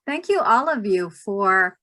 Thank you, all of you, for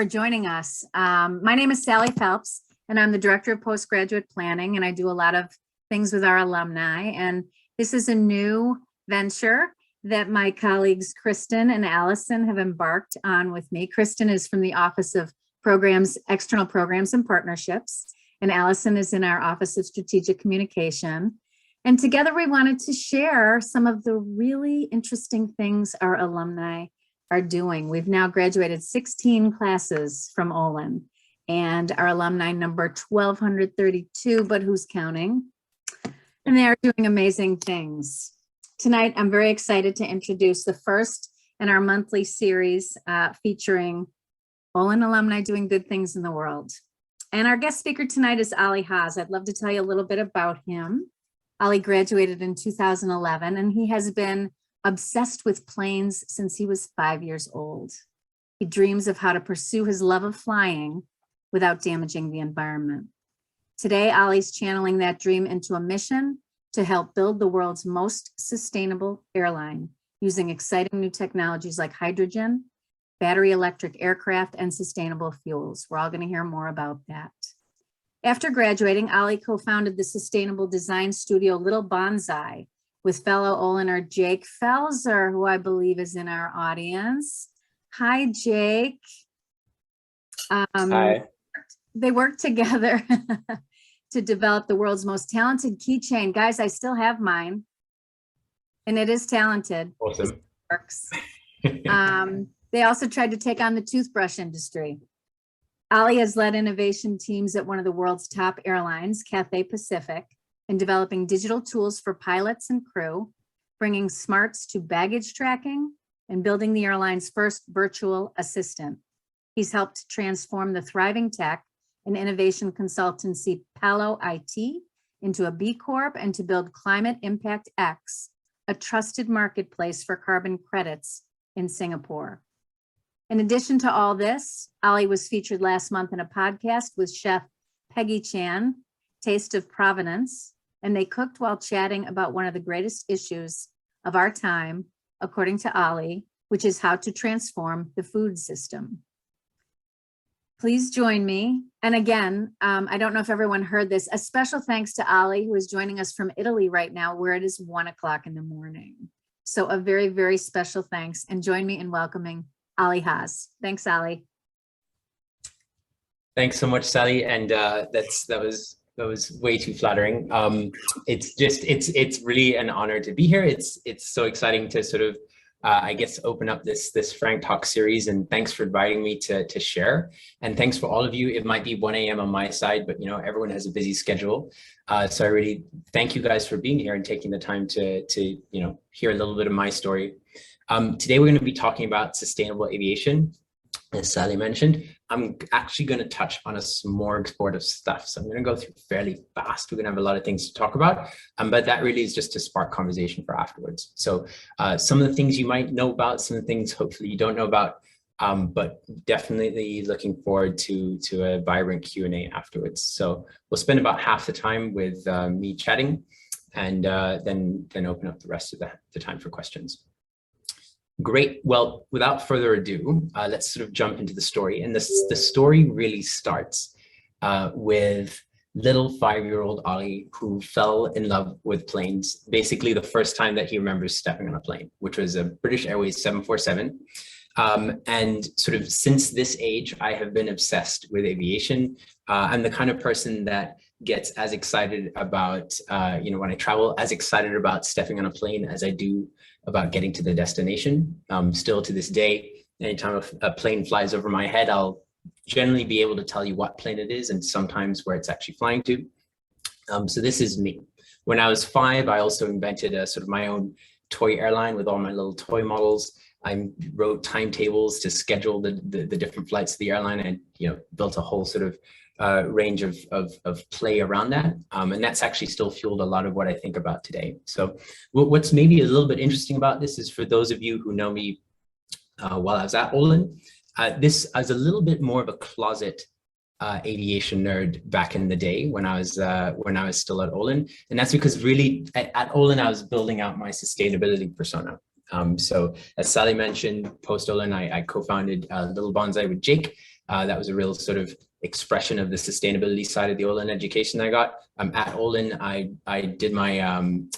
joining us. My name is Sally Phelps, and I'm the Director of Postgraduate Planning, and I do a lot of things with our alumni. And this is a new venture that my colleagues Kristen and Allison have embarked on with me. Kristen is from the Office of Programs, External Programs and Partnerships, and Allison is in our Office of Strategic Communication. And together we wanted to share some of the really interesting things our alumni are doing. We've now graduated 16 classes from Olin, and our alumni number 1,232, but who's counting? And they are doing amazing things. Tonight, I'm very excited to introduce the first in our monthly series featuring Olin alumni doing good things in the world. And our guest speaker tonight is Ollie Haas. I'd love to tell you a little bit about him. Ollie graduated in 2011, and he has been obsessed with planes since he was 5 years old. He dreams of how to pursue his love of flying without damaging the environment. Today, Ollie's channeling that dream into a mission to help build the world's most sustainable airline using exciting new technologies like hydrogen, battery electric aircraft, and sustainable fuels. We're all going to hear more about that. After graduating, Ollie co-founded the sustainable design studio Little Bonsai with fellow Oliner Jake Felser, who I believe is in our audience. Hi, Jake. Hi. They worked together to develop the world's most talented keychain. Guys, I still have mine, and it is talented. Awesome. It works. They also tried to take on the toothbrush industry. Ollie has led innovation teams at one of the world's top airlines, Cathay Pacific, in developing digital tools for pilots and crew, bringing smarts to baggage tracking, and building the airline's first virtual assistant. He's helped transform the thriving tech and innovation consultancy Palo IT into a B Corp and to build Climate Impact X, a trusted marketplace for carbon credits in Singapore. In addition to all this, Ollie was featured last month in a podcast with Chef Peggy Chan, Taste of Provenance, and they cooked while chatting about one of the greatest issues of our time, according to Ollie, which is how to transform the food system. Please join me. And again, I don't know if everyone heard this, a special thanks to Ollie, who is joining us from Italy right now, where it is 1 o'clock in the morning. So a very, very special thanks, and join me in welcoming Ollie Haas. Thanks, Ollie. Thanks so much, Sally. And that was way too flattering. It's really an honor to be here. It's so exciting to sort of I guess open up this Frank Talk series, and thanks for inviting me to share. And thanks for all of you. It might be 1 a.m. on my side, but everyone has a busy schedule. So I really thank you guys for being here and taking the time to hear a little bit of my story. Today we're going to be talking about sustainable aviation. As Sally mentioned, I'm actually going to touch on a smorgasbord of stuff. So I'm going to go through fairly fast. We're going to have a lot of things to talk about, but that really is just to spark conversation for afterwards. So some of the things you might know about, some of the things hopefully you don't know about, but definitely looking forward to a vibrant Q&A afterwards. So we'll spend about half the time with me chatting, and then open up the rest of the time for questions. Great. Well, without further ado, let's sort of jump into the story. And the story really starts with little 5-year-old Ollie, who fell in love with planes, basically the first time that he remembers stepping on a plane, which was a British Airways 747. And sort of since this age, I have been obsessed with aviation. I'm the kind of person that gets as excited about, when I travel, as excited about stepping on a plane as I do about getting to the destination. Still to this day, anytime a plane flies over my head, I'll generally be able to tell you what plane it is and sometimes where it's actually flying to. So this is me. When I was 5, I also invented a sort of my own toy airline with all my little toy models. I wrote timetables to schedule the different flights of the airline, and built a whole sort of range of play around that. And that's actually still fueled a lot of what I think about today. So what's maybe a little bit interesting about this is, for those of you who know me while I was at Olin, I was a little bit more of a closet aviation nerd back in the day when I was still at Olin. And that's because really at Olin, I was building out my sustainability persona. So as Sally mentioned, post-Olin, I co-founded Little Bonsai with Jake. That was a real sort of expression of the sustainability side of the Olin education I got. At Olin, I did my,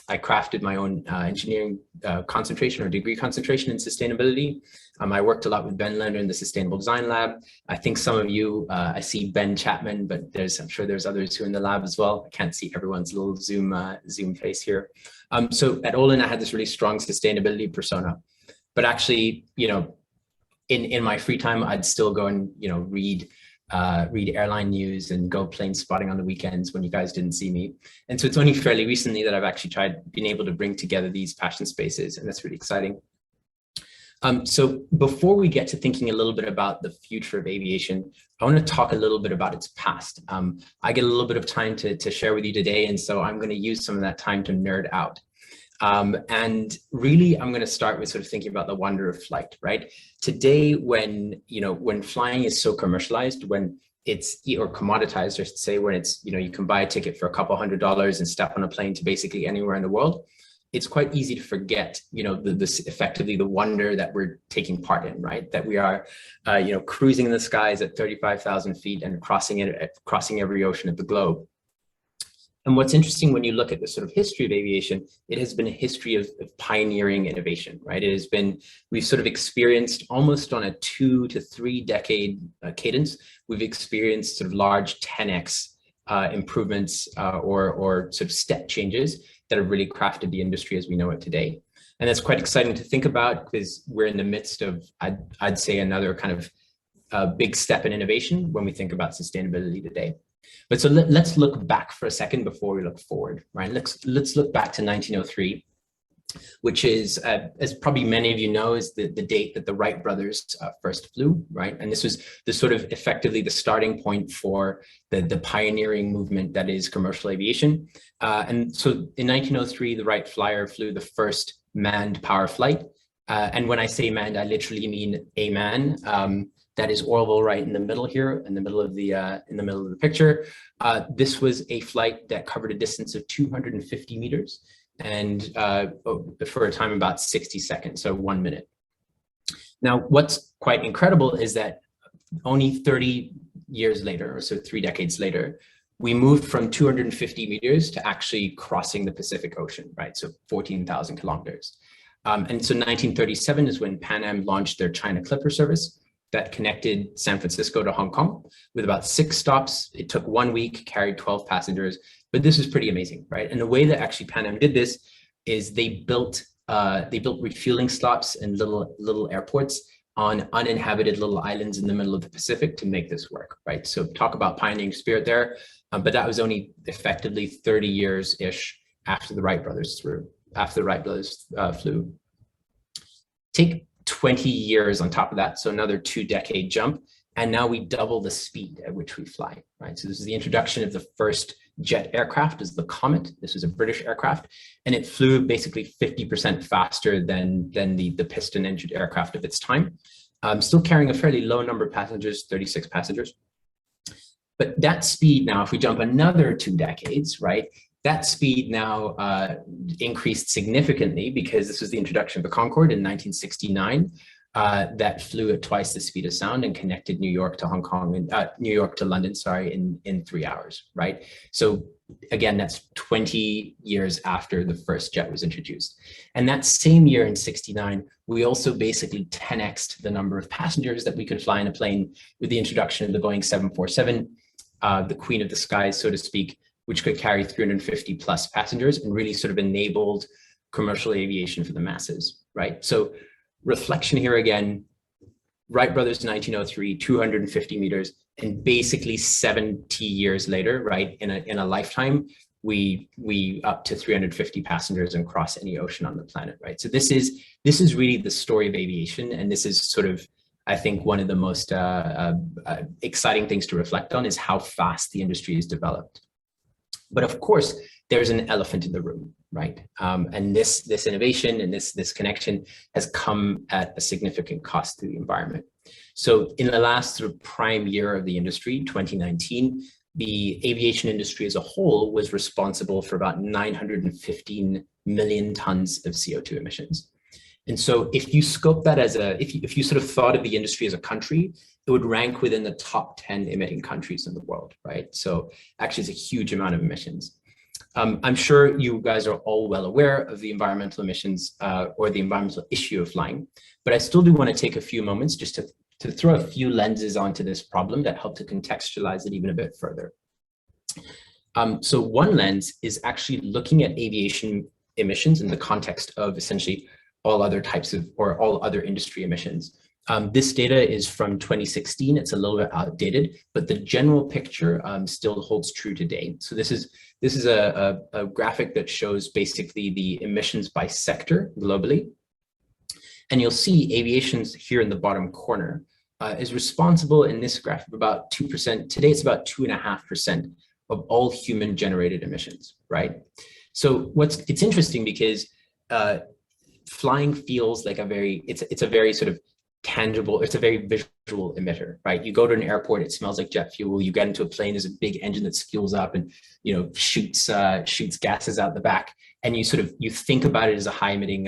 I crafted my own engineering concentration or degree concentration in sustainability. I worked a lot with Ben Lender in the Sustainable Design Lab. I think some of you, I see Ben Chapman, but I'm sure there's others who are in the lab as well. I can't see everyone's little Zoom face here. So at Olin, I had this really strong sustainability persona, but actually, you know, in my free time, I'd still go and, you know, read airline news and go plane spotting on the weekends when you guys didn't see me. And so it's only fairly recently that I've actually been able to bring together these passion spaces, and that's really exciting. So before we get to thinking a little bit about the future of aviation, I want to talk a little bit about its past. I get a little bit of time to share with you today, and so I'm going to use some of that time to nerd out. And really, I'm going to start with sort of thinking about the wonder of flight, right? Today, when flying is so commercialized, when it's, or commoditized, I should say, when it's, you can buy a ticket for a couple $100s and step on a plane to basically anywhere in the world, it's quite easy to forget, effectively the wonder that we're taking part in, right? That we are, cruising in the skies at 35,000 feet and crossing every ocean of the globe. And what's interesting when you look at the sort of history of aviation, it has been a history of pioneering innovation, right? We've sort of experienced almost on a 2 to 3 decade cadence, we've experienced sort of large 10x improvements or sort of step changes that have really crafted the industry as we know it today. And that's quite exciting to think about because we're in the midst of, I'd say, another kind of big step in innovation when we think about sustainability today. But so let's look back for a second before we look forward, right? Let's look back to 1903, which is, as probably many of you know, is the date that the Wright brothers first flew, right? And this was the sort of effectively the starting point for the pioneering movement that is commercial aviation. And so in 1903, the Wright flyer flew the first manned power flight. And when I say manned, I literally mean a man. That is Orville Wright in the middle here, in the middle of the picture. This was a flight that covered a distance of 250 meters and for a time about 60 seconds, so 1 minute. Now, what's quite incredible is that only 30 years later, or so 3 decades later, we moved from 250 meters to actually crossing the Pacific Ocean, right? So 14,000 kilometers. And so 1937 is when Pan Am launched their China Clipper service that connected San Francisco to Hong Kong with about 6 stops. It took 1 week, carried 12 passengers, but this was pretty amazing, right? And the way that actually Pan Am did this is they built refueling stops and little airports on uninhabited little islands in the middle of the Pacific to make this work, right? So talk about pioneering spirit there, but that was only effectively 30 years-ish after the Wright brothers flew. Take 20 years on top of that, so another 2-decade jump, and now we double the speed at which we fly, right? So this is the introduction of the first jet aircraft, is the Comet. This was a British aircraft, and it flew basically 50% faster than the piston-engined aircraft of its time, still carrying a fairly low number of passengers, 36 passengers. But that speed now, if we jump another 2 decades, right, that speed now increased significantly because this was the introduction of the Concorde in 1969 that flew at twice the speed of sound and connected New York to Hong Kong and New York to London, sorry, in 3 hours, right? So again, that's 20 years after the first jet was introduced. And that same year in 69, we also basically 10x'd the number of passengers that we could fly in a plane with the introduction of the Boeing 747, the queen of the skies, so to speak, which could carry 350 plus passengers and really sort of enabled commercial aviation for the masses, right? So reflection here again, Wright brothers 1903, 250 meters, and basically 70 years later, right, in a lifetime, we up to 350 passengers and cross any ocean on the planet, right? So this is really the story of aviation, and this is sort of, I think, one of the most exciting things to reflect on is how fast the industry has developed. But of course, there's an elephant in the room, right? And this innovation and this connection has come at a significant cost to the environment. So in the last sort of prime year of the industry, 2019, the aviation industry as a whole was responsible for about 915 million tons of CO2 emissions. And so if you scope that as if you sort of thought of the industry as a country, it would rank within the top 10 emitting countries in the world, right? So actually it's a huge amount of emissions. I'm sure you guys are all well aware of the environmental emissions or the environmental issue of flying, but I still do want to take a few moments just to throw a few lenses onto this problem that help to contextualize it even a bit further. So one lens is actually looking at aviation emissions in the context of essentially all other types of, or all other industry emissions. This data is from 2016. It's a little bit outdated, but the general picture still holds true today. So this is a graphic that shows basically the emissions by sector globally. And you'll see aviation's here in the bottom corner is responsible in this graph for about 2%. Today, it's about 2.5% of all human generated emissions, right? So it's interesting because flying feels like it's a very sort of tangible, it's a very visual emitter, right? You go to an airport, it smells like jet fuel. You get into a plane, there's a big engine that fuels up and, you know, shoots gases out the back. And you think about it as a high emitting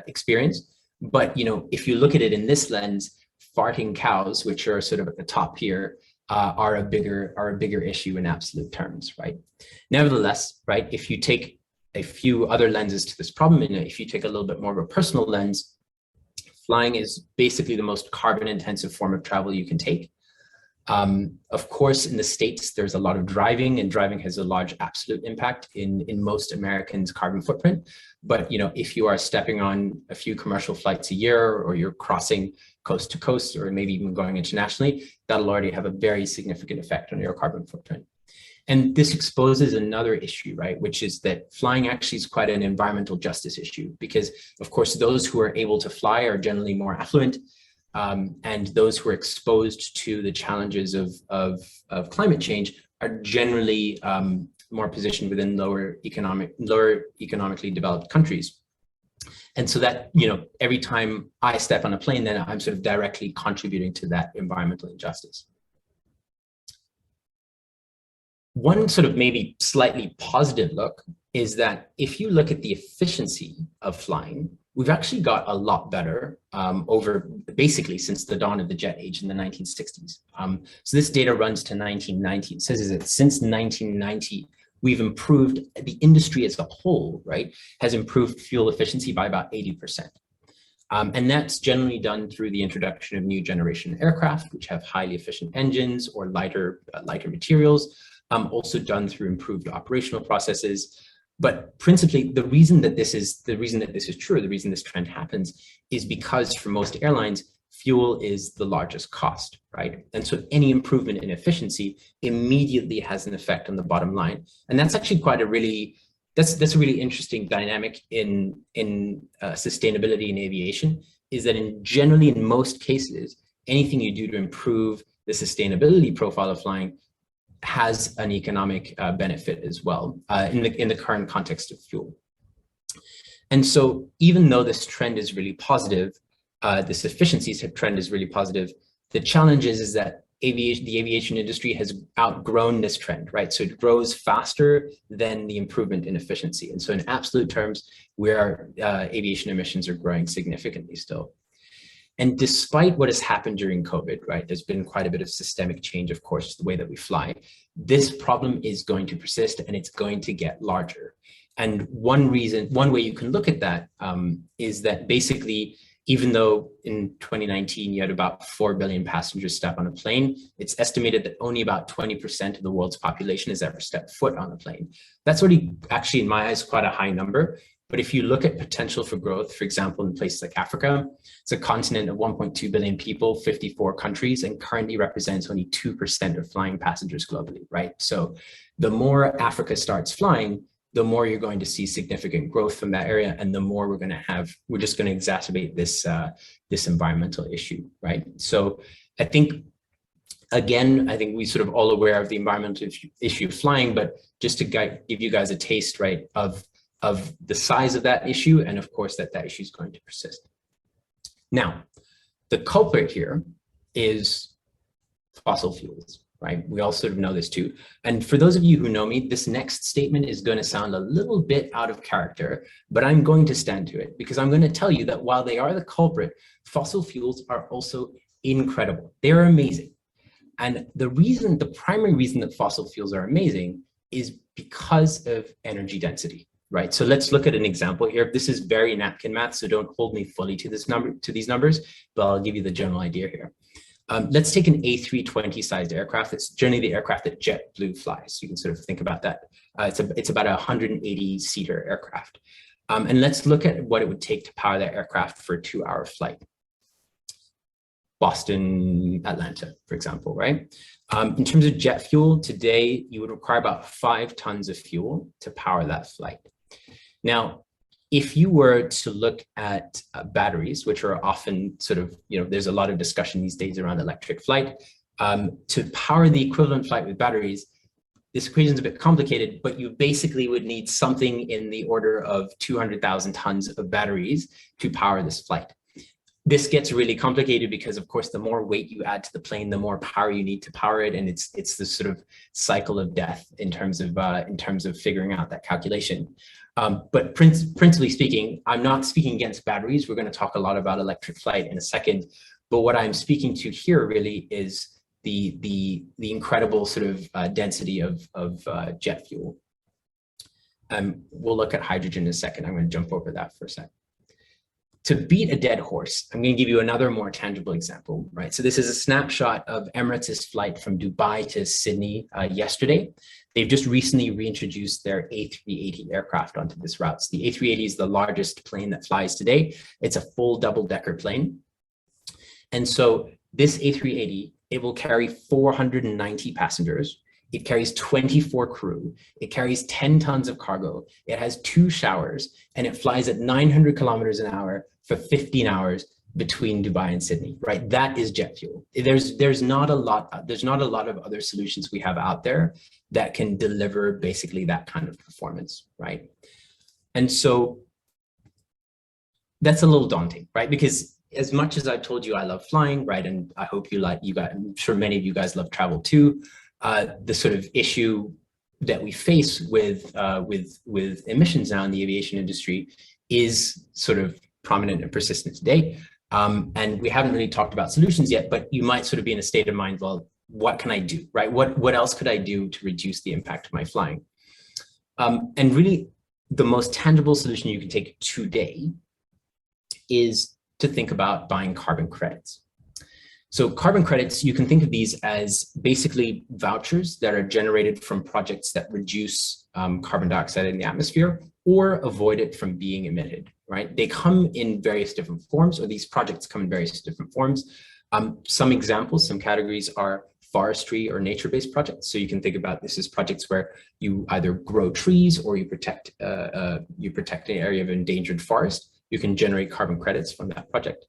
experience. But, you know, if you look at it in this lens, farting cows, which are sort of at the top here, are a bigger issue in absolute terms, right? Nevertheless, right, if you take a few other lenses to this problem, and if you take a little bit more of a personal lens, flying is basically the most carbon intensive form of travel you can take. Of course, in the States, there's a lot of driving, and driving has a large absolute impact in most Americans' carbon footprint. But, you know, if you are stepping on a few commercial flights a year, or you're crossing coast to coast, or maybe even going internationally, that'll already have a very significant effect on your carbon footprint. And this exposes another issue, right, which is that flying actually is quite an environmental justice issue, because, of course, those who are able to fly are generally more affluent, and those who are exposed to the challenges of climate change are generally more positioned within lower economically developed countries. And so that, you know, every time I step on a plane, then I'm sort of directly contributing to that environmental injustice. One sort of maybe slightly positive look is that if you look at the efficiency of flying, we've actually got a lot better over basically since the dawn of the jet age in the 1960s. So this data runs to 1990. It says that since 1990, we've improved, the industry as a whole, right, has improved fuel efficiency by about 80%. And that's generally done through the introduction of new generation aircraft, which have highly efficient engines or lighter materials, also done through improved operational processes. But principally, the reason that this is true, the reason this trend happens, is because for most airlines, fuel is the largest cost, right? And so any improvement in efficiency immediately has an effect on the bottom line. And that's actually quite that's a really interesting dynamic in sustainability in aviation, is that generally in most cases, anything you do to improve the sustainability profile of flying has an economic benefit as well in the current context of fuel. And so even though this trend is really positive, this efficiency trend is really positive, the challenge is that the aviation industry has outgrown this trend, right? So it grows faster than the improvement in efficiency. And so in absolute terms, aviation emissions are growing significantly still. And despite what has happened during COVID, right, there's been quite a bit of systemic change, of course, the way that we fly. This problem is going to persist and it's going to get larger. And one way you can look at that is that basically, even though in 2019 you had about 4 billion passengers step on a plane, it's estimated that only about 20% of the world's population has ever stepped foot on a plane. That's already actually, in my eyes, quite a high number. But if you look at potential for growth, for example, in places like Africa, it's a continent of 1.2 billion people, 54 countries, and currently represents only 2% of flying passengers globally, right? So the more Africa starts flying, the more you're going to see significant growth from that area, and the more we're just going to exacerbate this environmental issue, right? So I think, again, I think we sort of all aware of the environmental issue of flying, but just to give you guys a taste, right, of the size of that issue, and of course that issue is going to persist. Now, the culprit here is fossil fuels, right? We all sort of know this too. And for those of you who know me, this next statement is going to sound a little bit out of character, but I'm going to stand to it because I'm going to tell you that while they are the culprit, fossil fuels are also incredible. They're amazing. And the primary reason that fossil fuels are amazing is because of energy density, right? So let's look at an example here. This is very napkin math, so don't hold me fully to these numbers, but I'll give you the general idea here. Let's take an A320 sized aircraft. It's generally the aircraft that JetBlue flies. You can sort of think about that. It's about a 180 seater aircraft. And let's look at what it would take to power that aircraft for a 2-hour flight. Boston, Atlanta, for example, right? In terms of jet fuel, today you would require about 5 tons of fuel to power that flight. Now, if you were to look at batteries, which are often sort of, there's a lot of discussion these days around electric flight, to power the equivalent flight with batteries, this equation is a bit complicated, but you basically would need something in the order of 200,000 tons of batteries to power this flight. This gets really complicated because, of course, the more weight you add to the plane, the more power you need to power it, and it's this sort of cycle of death in terms of figuring out that calculation. But principally speaking, I'm not speaking against batteries. We're going to talk a lot about electric flight in a second, but what I'm speaking to here really is the incredible sort of density of jet fuel. We'll look at hydrogen in a second. I'm going to jump over that for a sec. To beat a dead horse, I'm going to give you another more tangible example, right? So this is a snapshot of Emirates' flight from Dubai to Sydney yesterday. They've just recently reintroduced their A380 aircraft onto this route. So the A380 is the largest plane that flies today. It's a full double-decker plane. And so this A380, it will carry 490 passengers. It carries 24 crew. It carries 10 tons of cargo. It has 2 showers, and it flies at 900 kilometers an hour for 15 hours between Dubai and Sydney, right? That is jet fuel. There's not a lot of other solutions we have out there that can deliver basically that kind of performance, right? And so that's a little daunting, right? Because as much as I've told you I love flying, right? And I hope you guys, I'm sure many of you guys love travel too. The sort of issue that we face with emissions now in the aviation industry is sort of prominent and persistent today. And we haven't really talked about solutions yet, but you might sort of be in a state of mind, well, what can I do, right? What else could I do to reduce the impact of my flying? And really, the most tangible solution you can take today is to think about buying carbon credits. So carbon credits, you can think of these as basically vouchers that are generated from projects that reduce carbon dioxide in the atmosphere or avoid it from being emitted, right? They come in various different forms, or these projects come in various different forms. Some examples, some categories are forestry or nature-based projects. So you can think about this as projects where you either grow trees or you protect an area of endangered forest. You can generate carbon credits from that project.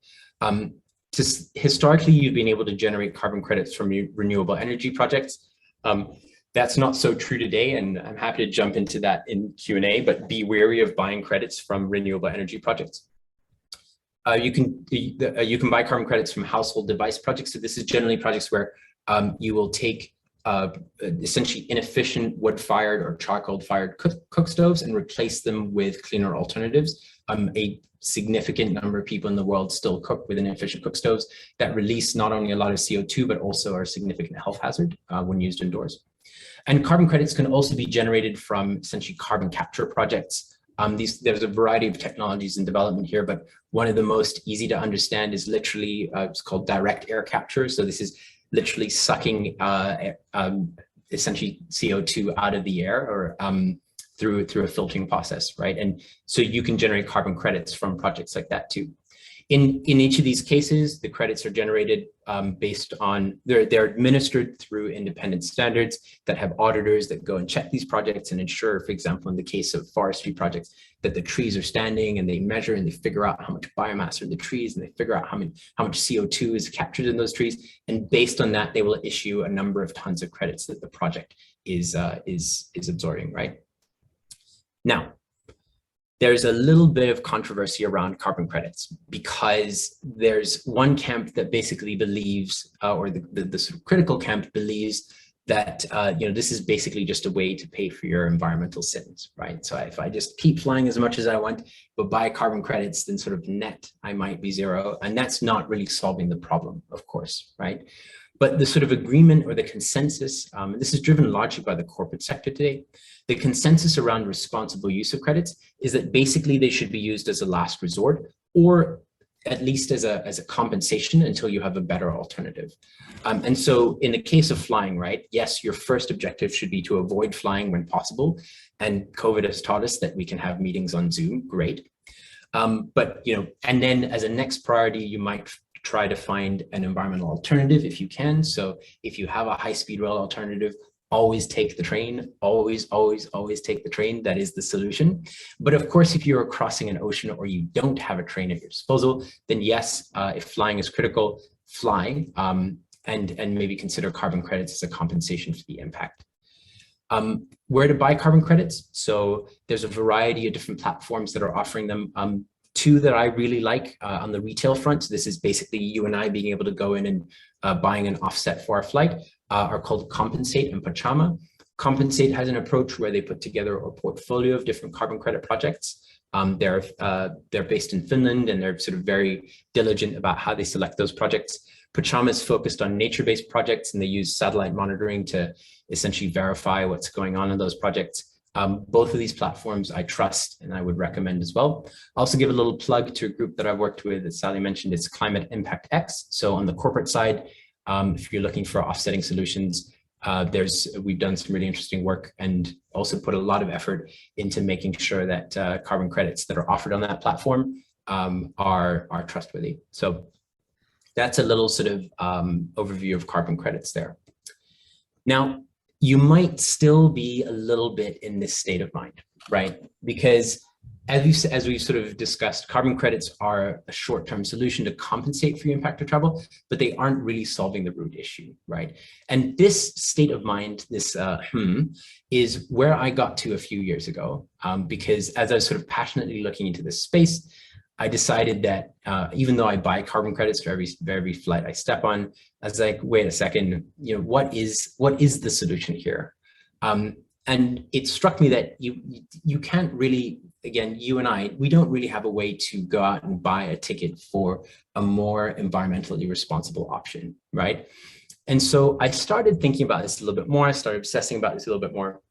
Historically, you've been able to generate carbon credits from renewable energy projects. That's not so true today, and I'm happy to jump into that in Q&A, but be wary of buying credits from renewable energy projects. You can buy carbon credits from household device projects. So this is generally projects where you will take essentially inefficient wood-fired or charcoal-fired cook stoves and replace them with cleaner alternatives. A significant number of people in the world still cook with inefficient cook stoves that release not only a lot of CO2, but also are a significant health hazard when used indoors. And carbon credits can also be generated from essentially carbon capture projects. There's a variety of technologies in development here, but one of the most easy to understand is literally, it's called direct air capture. So this is literally sucking essentially CO2 out of the air or through a filtering process, right? And so you can generate carbon credits from projects like that too. In each of these cases, the credits are generated based on, they're administered through independent standards that have auditors that go and check these projects and ensure, for example, in the case of forestry projects, that the trees are standing, and they measure and they figure out how much biomass are in the trees, and they figure out how much CO2 is captured in those trees. And based on that, they will issue a number of tons of credits that the project is absorbing, right? Now, there's a little bit of controversy around carbon credits because there's one camp that basically believes, or the sort of critical camp believes that this is basically just a way to pay for your environmental sins, right? So if I just keep flying as much as I want, but buy carbon credits, then sort of net, I might be zero. And that's not really solving the problem, of course, right? But the sort of agreement or the consensus, and this is driven largely by the corporate sector today, the consensus around responsible use of credits is that basically they should be used as a last resort, or at least as a compensation until you have a better alternative. And so in the case of flying, right, yes, your first objective should be to avoid flying when possible. And COVID has taught us that we can have meetings on Zoom, great. But, and then as a next priority, you might try to find an environmental alternative if you can. So if you have a high-speed rail alternative, always take the train, always take the train. That is the solution. But of course, if you're crossing an ocean or you don't have a train at your disposal, then yes, if flying is critical, fly, and maybe consider carbon credits as a compensation for the impact. Where to buy carbon credits? So there's a variety of different platforms that are offering them. Two that I really like on the retail front, this is basically you and I being able to go in and buying an offset for our flight, are called Compensate and Pachama. Compensate has an approach where they put together a portfolio of different carbon credit projects. They're based in Finland, and they're sort of very diligent about how they select those projects. Pachama is focused on nature-based projects, and they use satellite monitoring to essentially verify what's going on in those projects. Both of these platforms I trust and I would recommend as well. I'll also give a little plug to a group that I've worked with, as Sally mentioned, it's Climate Impact X. So on the corporate side, if you're looking for offsetting solutions, we've done some really interesting work and also put a lot of effort into making sure that carbon credits that are offered on that platform are trustworthy. So that's a little sort of overview of carbon credits there. Now, you might still be a little bit in this state of mind, right? Because as we've sort of discussed, carbon credits are a short-term solution to compensate for your impact of travel, but they aren't really solving the root issue, right? And this state of mind, this is where I got to a few years ago, because as I was sort of passionately looking into this space, I decided that even though I buy carbon credits for every flight I step on, I was like, wait a second, what is the solution here? And it struck me that you can't really, again, you and I, we don't really have a way to go out and buy a ticket for a more environmentally responsible option, right? And so I started thinking about this a little bit more. I started obsessing about this a little bit more.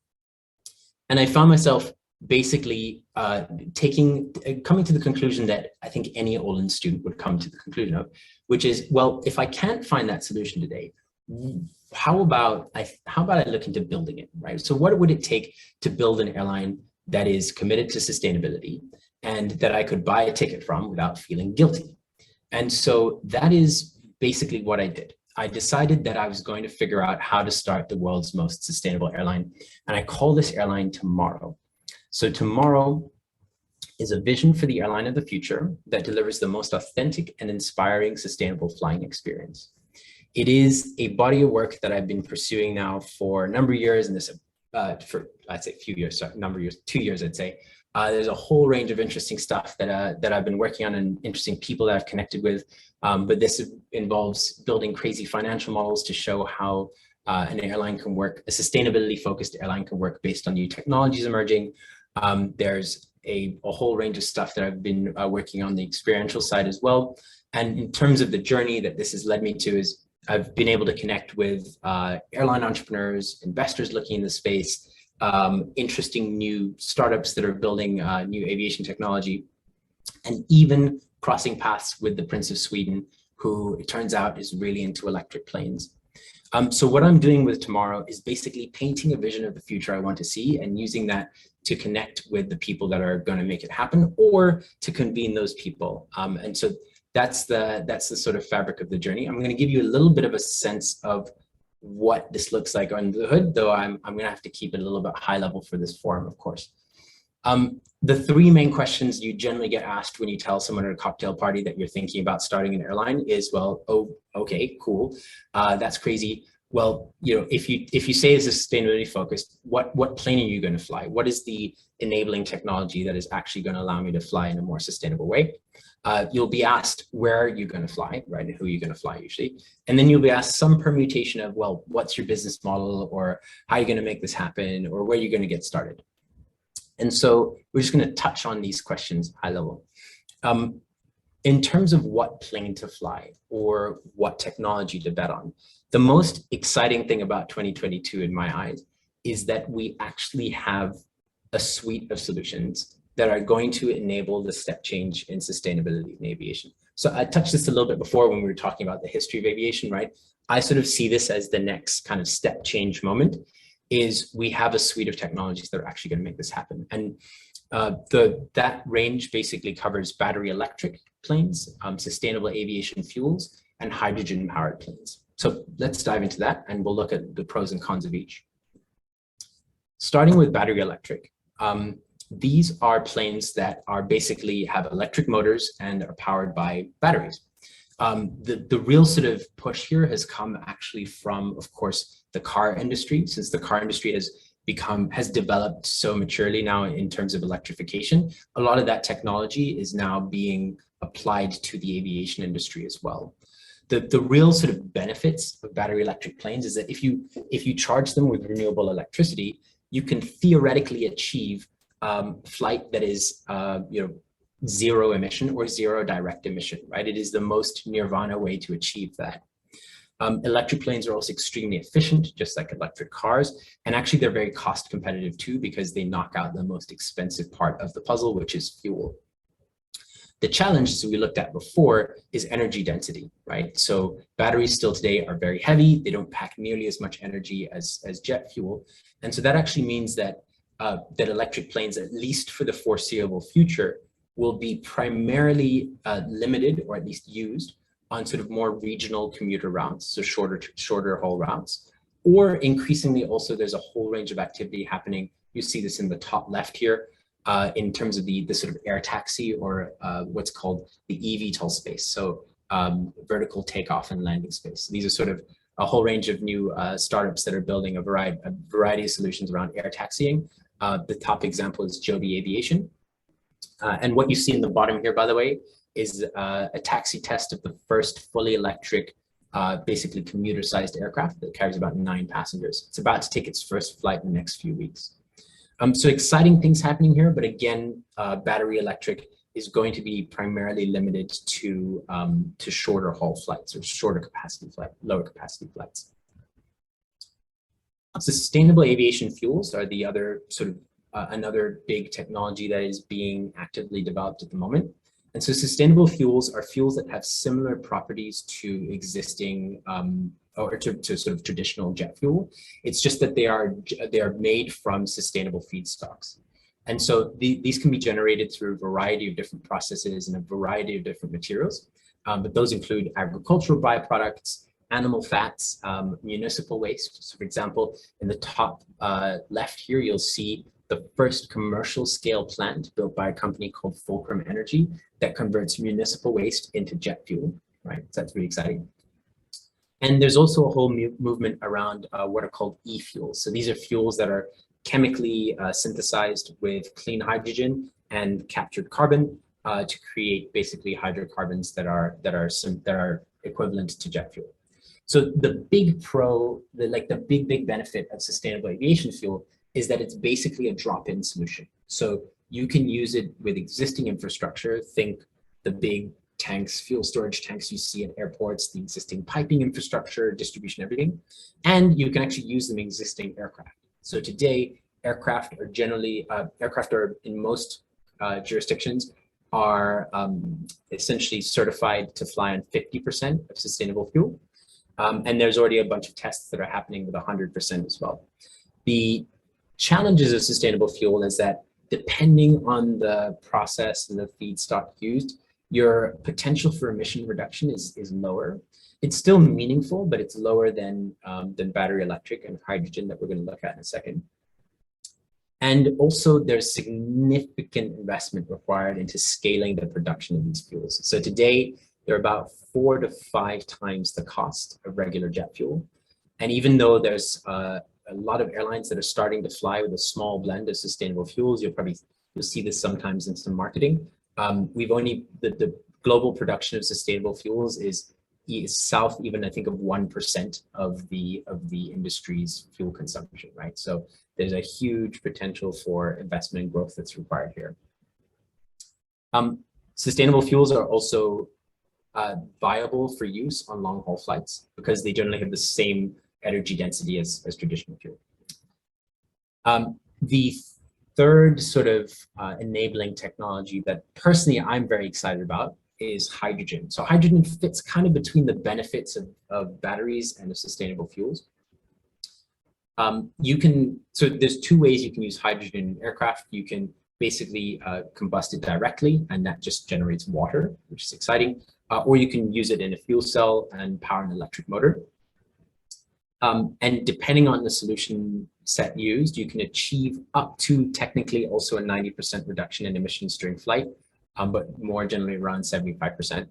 And I found myself basically coming to the conclusion that I think any Olin student would come to the conclusion of, which is, well, if I can't find that solution today, how about I look into building it, right? So what would it take to build an airline that is committed to sustainability and that I could buy a ticket from without feeling guilty? And so that is basically what I did. I decided that I was going to figure out how to start the world's most sustainable airline. And I call this airline Tomorrow. So Tomorrow is a vision for the airline of the future that delivers the most authentic and inspiring sustainable flying experience. It is a body of work that I've been pursuing now for a number of years, and this for, I'd say a few years, sorry, number of years, 2 years, I'd say. There's a whole range of interesting stuff that I've been working on and interesting people that I've connected with. But this involves building crazy financial models to show how an airline can work, a sustainability-focused airline can work based on new technologies emerging. There's a whole range of stuff that I've been working on the experiential side as well. And in terms of the journey that this has led me to is I've been able to connect with airline entrepreneurs, investors looking in the space, interesting new startups that are building new aviation technology, and even crossing paths with the Prince of Sweden, who it turns out is really into electric planes. So what I'm doing with Tomorrow is basically painting a vision of the future I want to see and using that to connect with the people that are going to make it happen or to convene those people. And so that's the sort of fabric of the journey. I'm going to give you a little bit of a sense of what this looks like under the hood, though I'm going to have to keep it a little bit high level for this forum, of course. The three main questions you generally get asked when you tell someone at a cocktail party that you're thinking about starting an airline is, well, oh, okay, cool. That's crazy. Well, if you say it's sustainability focused, what plane are you going to fly? What is the enabling technology that is actually going to allow me to fly in a more sustainable way? You'll be asked, where are you going to fly, right? And who are you going to fly usually? And then you'll be asked some permutation of, well, what's your business model, or how are you going to make this happen, or where are you going to get started? And so we're just going to touch on these questions high level. In terms of what plane to fly or what technology to bet on, the most exciting thing about 2022 in my eyes is that we actually have a suite of solutions that are going to enable the step change in sustainability in aviation. So I touched this a little bit before when we were talking about the history of aviation, right? I sort of see this as the next kind of step change moment, is we have a suite of technologies that are actually going to make this happen. And that range basically covers battery electric planes, sustainable aviation fuels, and hydrogen powered planes. So let's dive into that, and we'll look at the pros and cons of each. Starting with battery electric, these are planes that are basically have electric motors and are powered by batteries. The real sort of push here has come actually from, of course, the car industry, since the car industry has developed so maturely now in terms of electrification. A lot of that technology is now being applied to the aviation industry as well. The real sort of benefits of battery electric planes is that if you charge them with renewable electricity, you can theoretically achieve flight that is zero emission or zero direct emission, right? It is the most nirvana way to achieve that. Electric planes are also extremely efficient, just like electric cars. And actually, they're very cost competitive too, because they knock out the most expensive part of the puzzle, which is fuel. The challenge, as we looked at before, is energy density, right? So batteries still today are very heavy. They don't pack nearly as much energy as jet fuel. And so that actually means that that electric planes, at least for the foreseeable future, will be primarily limited, or at least used, on sort of more regional commuter routes, so shorter haul routes. Or increasingly also, there's a whole range of activity happening. You see this in the top left here, in terms of the sort of air taxi, or what's called the eVTOL space, so vertical takeoff and landing space. These are sort of a whole range of new startups that are building a variety of solutions around air taxiing. The top example is Joby Aviation. And what you see in the bottom here, by the way, is a taxi test of the first fully electric, basically commuter-sized aircraft that carries about 9 passengers. It's about to take its first flight in the next few weeks. So exciting things happening here, but again, battery electric is going to be primarily limited to shorter haul flights, or lower capacity flights. Sustainable aviation fuels are the other sort of another big technology that is being actively developed at the moment. And so sustainable fuels are fuels that have similar properties to existing or to sort of traditional jet fuel. It's just that they are made from sustainable feedstocks. And so these can be generated through a variety of different processes and a variety of different materials. But those include agricultural byproducts, animal fats, municipal waste. So for example, in the top left here, you'll see the first commercial scale plant built by a company called Fulcrum Energy that converts municipal waste into jet fuel, right? So that's really exciting. And there's also a whole movement around what are called e-fuels. So these are fuels that are chemically synthesized with clean hydrogen and captured carbon to create basically hydrocarbons that are equivalent to jet fuel. So the big big benefit of sustainable aviation fuel is that it's basically a drop-in solution. So you can use it with existing infrastructure. Think the big tanks, fuel storage tanks you see at airports, the existing piping infrastructure, distribution, everything. And you can actually use them in existing aircraft. So today, aircraft are in most jurisdictions are essentially certified to fly on 50% of sustainable fuel. And there's already a bunch of tests that are happening with 100% as well. The challenges of sustainable fuel is that depending on the process and the feedstock used, your potential for emission reduction is lower. It's still meaningful, but it's lower than battery electric and hydrogen that we're going to look at in a second. And also there's significant investment required into scaling the production of these fuels. So today, they're about 4 to 5 times the cost of regular jet fuel. And even though there's a lot of airlines that are starting to fly with a small blend of sustainable fuels, you'll see this sometimes in some marketing. We've only, the global production of sustainable fuels is south even, I think, of 1% of the industry's fuel consumption, right? So there's a huge potential for investment and growth that's required here. Sustainable fuels are also viable for use on long haul flights because they generally have the same energy density as traditional fuel. The third sort of enabling technology that personally I'm very excited about is hydrogen. So hydrogen fits kind of between the benefits of batteries and of sustainable fuels. So there's two ways you can use hydrogen in aircraft. You can basically combust it directly, and that just generates water, which is exciting. Or you can use it in a fuel cell and power an electric motor. And depending on the solution set used, you can achieve up to technically also a 90% reduction in emissions during flight, but more generally around 75%.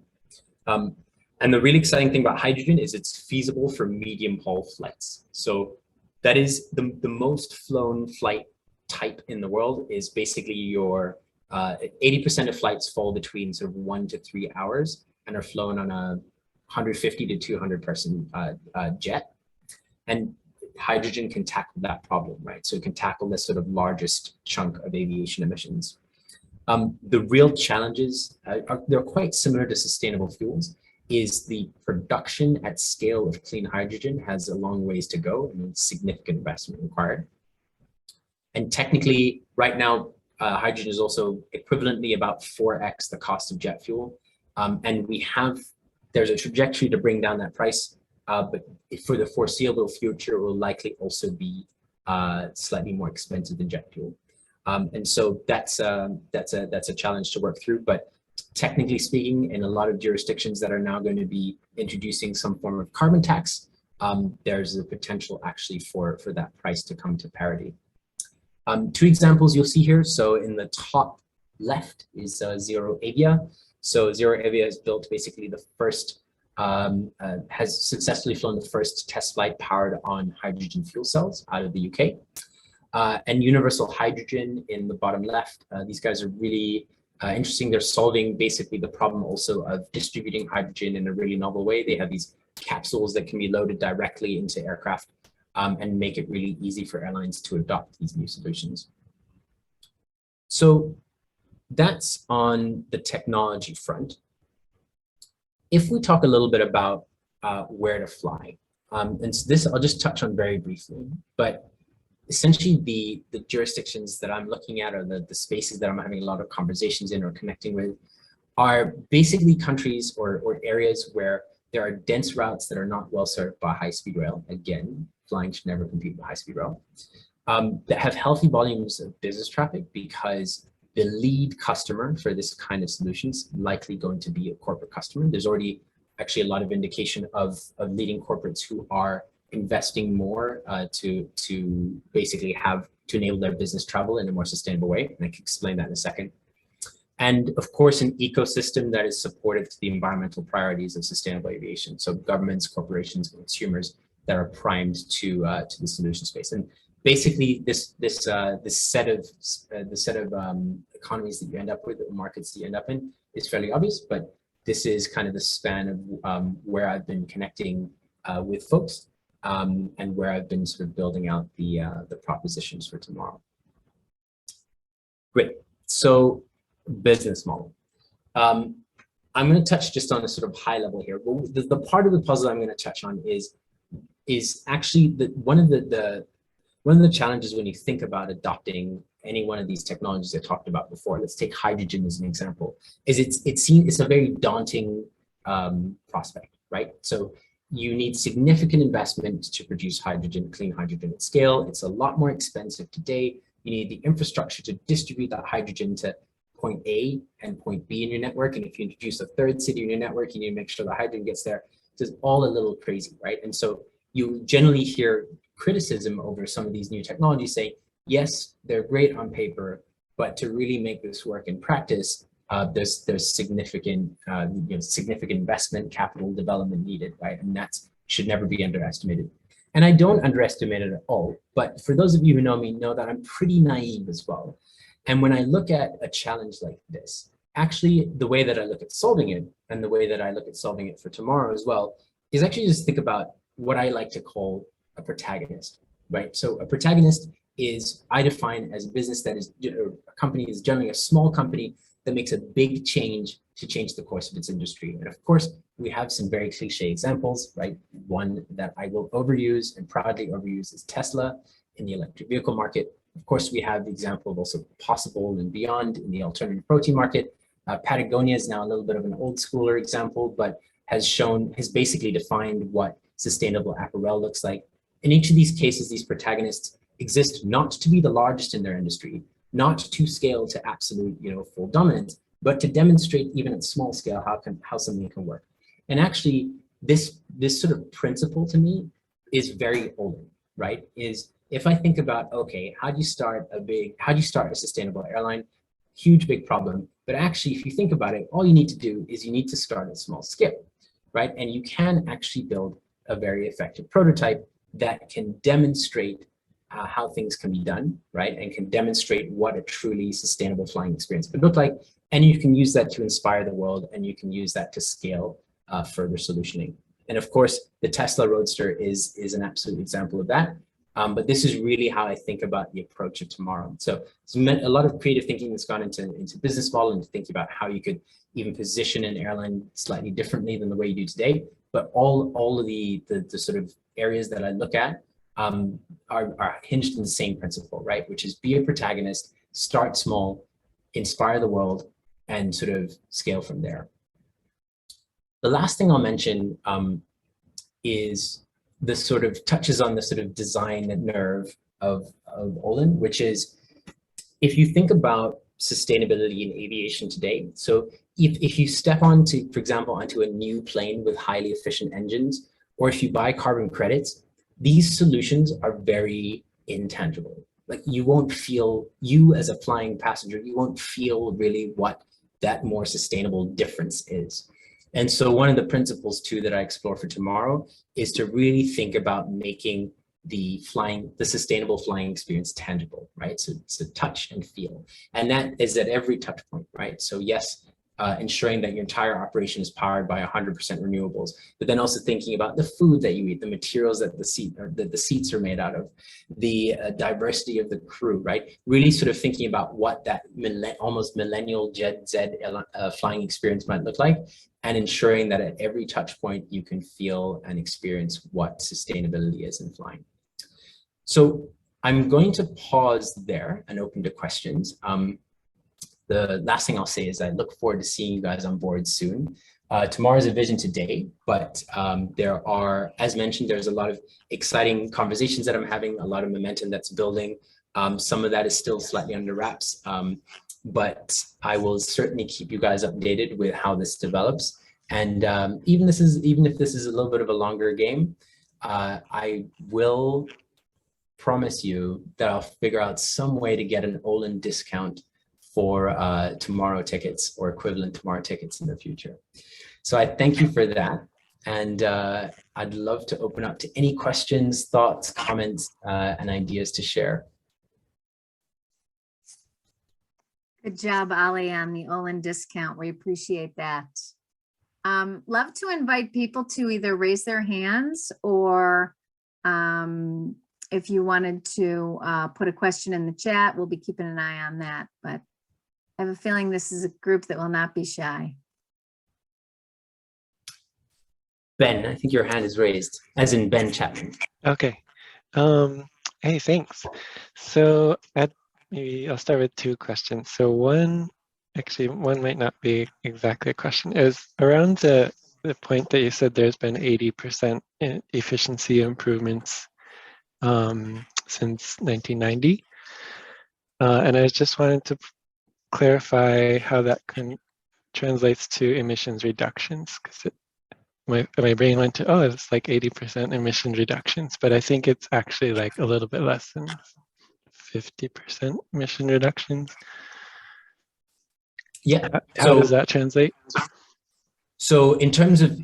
And the really exciting thing about hydrogen is it's feasible for medium haul flights. So that is the most flown flight type in the world is basically your 80% of flights fall between sort of 1 to 3 hours and are flown on a 150 to 200 person jet. And hydrogen can tackle that problem, right? So it can tackle this sort of largest chunk of aviation emissions. The real challenges, they're quite similar to sustainable fuels, is the production at scale of clean hydrogen has a long ways to go and significant investment required. And technically, right now, hydrogen is also equivalently about 4x the cost of jet fuel. And there's a trajectory to bring down that price, but for the foreseeable future, it will likely also be slightly more expensive than jet fuel. And so that's a challenge to work through. But technically speaking, in a lot of jurisdictions that are now going to be introducing some form of carbon tax, there's a potential actually for that price to come to parity. Two examples you'll see here. So in the top left is Zero Avia. So Zero Avia has built basically the first, has successfully flown the first test flight powered on hydrogen fuel cells out of the UK. And Universal Hydrogen in the bottom left, these guys are really interesting. They're solving basically the problem also of distributing hydrogen in a really novel way. They have these capsules that can be loaded directly into aircraft and make it really easy for airlines to adopt these new solutions. So that's on the technology front. If we talk a little bit about where to fly, and so this I'll just touch on very briefly, but essentially the jurisdictions that I'm looking at, or the spaces that I'm having a lot of conversations in or connecting with, are basically countries or areas where there are dense routes that are not well served by high-speed rail. Again, flying should never compete with high-speed rail. That have healthy volumes of business traffic, because the lead customer for this kind of solutions likely going to be a corporate customer. There's already actually a lot of indication of leading corporates who are investing more to basically to enable their business travel in a more sustainable way. And I can explain that in a second. And of course, an ecosystem that is supportive to the environmental priorities of sustainable aviation. So governments, corporations, and consumers that are primed to the solution space. And basically, this set of economies that you end up with, or markets that you end up in, is fairly obvious. But this is kind of the span of where I've been connecting with folks, and where I've been sort of building out the propositions for tomorrow. Great. So business model. I'm going to touch just on a sort of high level here. Well, the part of the puzzle I'm going to touch on is actually one of the challenges when you think about adopting any one of these technologies I talked about before. Let's take hydrogen as an example. It's a very daunting prospect, right? So you need significant investment to produce hydrogen, clean hydrogen at scale. It's a lot more expensive today. You need the infrastructure to distribute that hydrogen to point A and point B in your network. And if you introduce a third city in your network, you need to make sure the hydrogen gets there. It's all a little crazy, right? And so you generally hear criticism over some of these new technologies saying, yes, they're great on paper, but to really make this work in practice, there's significant significant investment, capital development needed, right? And that should never be underestimated. And I don't underestimate it at all. But for those of you who know me, know that I'm pretty naive as well. And when I look at a challenge like this, actually the way that I look at solving it and the way that I look at solving it for tomorrow as well is actually just think about what I like to call a protagonist, right? So a protagonist is, I define as a business that is, a company is generally a small company that makes a big change to change the course of its industry. And of course, we have some very cliche examples, right? One that I will overuse and proudly overuse is Tesla in the electric vehicle market. Of course, we have the example of also Possible and Beyond in the alternative protein market. Patagonia is now a little bit of an old schooler example, but has basically defined what sustainable apparel looks like. In each of these cases, these protagonists exist not to be the largest in their industry, not to scale to absolute, full dominance, but to demonstrate even at small scale how something can work. And actually, this sort of principle to me is very Olin, right? Is if I think about, okay, how do you start a sustainable airline? Huge, big problem. But actually, if you think about it, all you need to do is you need to start at small scale, right? And you can actually build a very effective prototype that can demonstrate how things can be done, right? And can demonstrate what a truly sustainable flying experience could look like. And you can use that to inspire the world, and you can use that to scale further solutioning. And of course, the Tesla Roadster is an absolute example of that. But this is really how I think about the approach of tomorrow. So it's meant a lot of creative thinking that's gone into business model and thinking about how you could even position an airline slightly differently than the way you do today. But all of the sort of areas that I look at are hinged in the same principle, right? Which is be a protagonist, start small, inspire the world, and sort of scale from there. The last thing I'll mention is this sort of touches on the sort of design nerve of Olin, which is if you think about sustainability in aviation today. So if you step onto, for example, onto a new plane with highly efficient engines, or if you buy carbon credits, these solutions are very intangible. Like you as a flying passenger, you won't feel really what that more sustainable difference is. And so one of the principles too that I explore for tomorrow is to really think about making the sustainable flying experience tangible, right? So it's a touch and feel. And that is at every touch point, right? So yes, ensuring that your entire operation is powered by 100% renewables, but then also thinking about the food that you eat, the materials that the seats are made out of, the diversity of the crew, right? Really sort of thinking about what that almost millennial Gen Z flying experience might look like, and ensuring that at every touch point you can feel and experience what sustainability is in flying. So I'm going to pause there and open to questions. The last thing I'll say is I look forward to seeing you guys on board soon. Tomorrow's a vision today, but there are, as mentioned, there's a lot of exciting conversations that I'm having, a lot of momentum that's building. Some of that is still slightly under wraps, but I will certainly keep you guys updated with how this develops. And even if this is a little bit of a longer game, I will promise you that I'll figure out some way to get an Olin discount for tomorrow tickets or equivalent tomorrow tickets in the future. So I thank you for that. And I'd love to open up to any questions, thoughts, comments, and ideas to share. Good job, Ollie, on the Olin discount. We appreciate that. Love to invite people to either raise their hands or if you wanted to put a question in the chat, we'll be keeping an eye on that. But I have a feeling this is a group that will not be shy. Ben, I think your hand is raised, as in Ben Chapman. Okay. Hey, thanks. So maybe I'll start with two questions. So one might not be exactly a question. It was around the point that you said there's been 80% efficiency improvements since 1990. And I just wanted to clarify how that translates to emissions reductions, because my brain went to, oh, it's like 80% emission reductions, but I think it's actually like a little bit less than 50% emission reductions. Yeah. How does that translate? So in terms of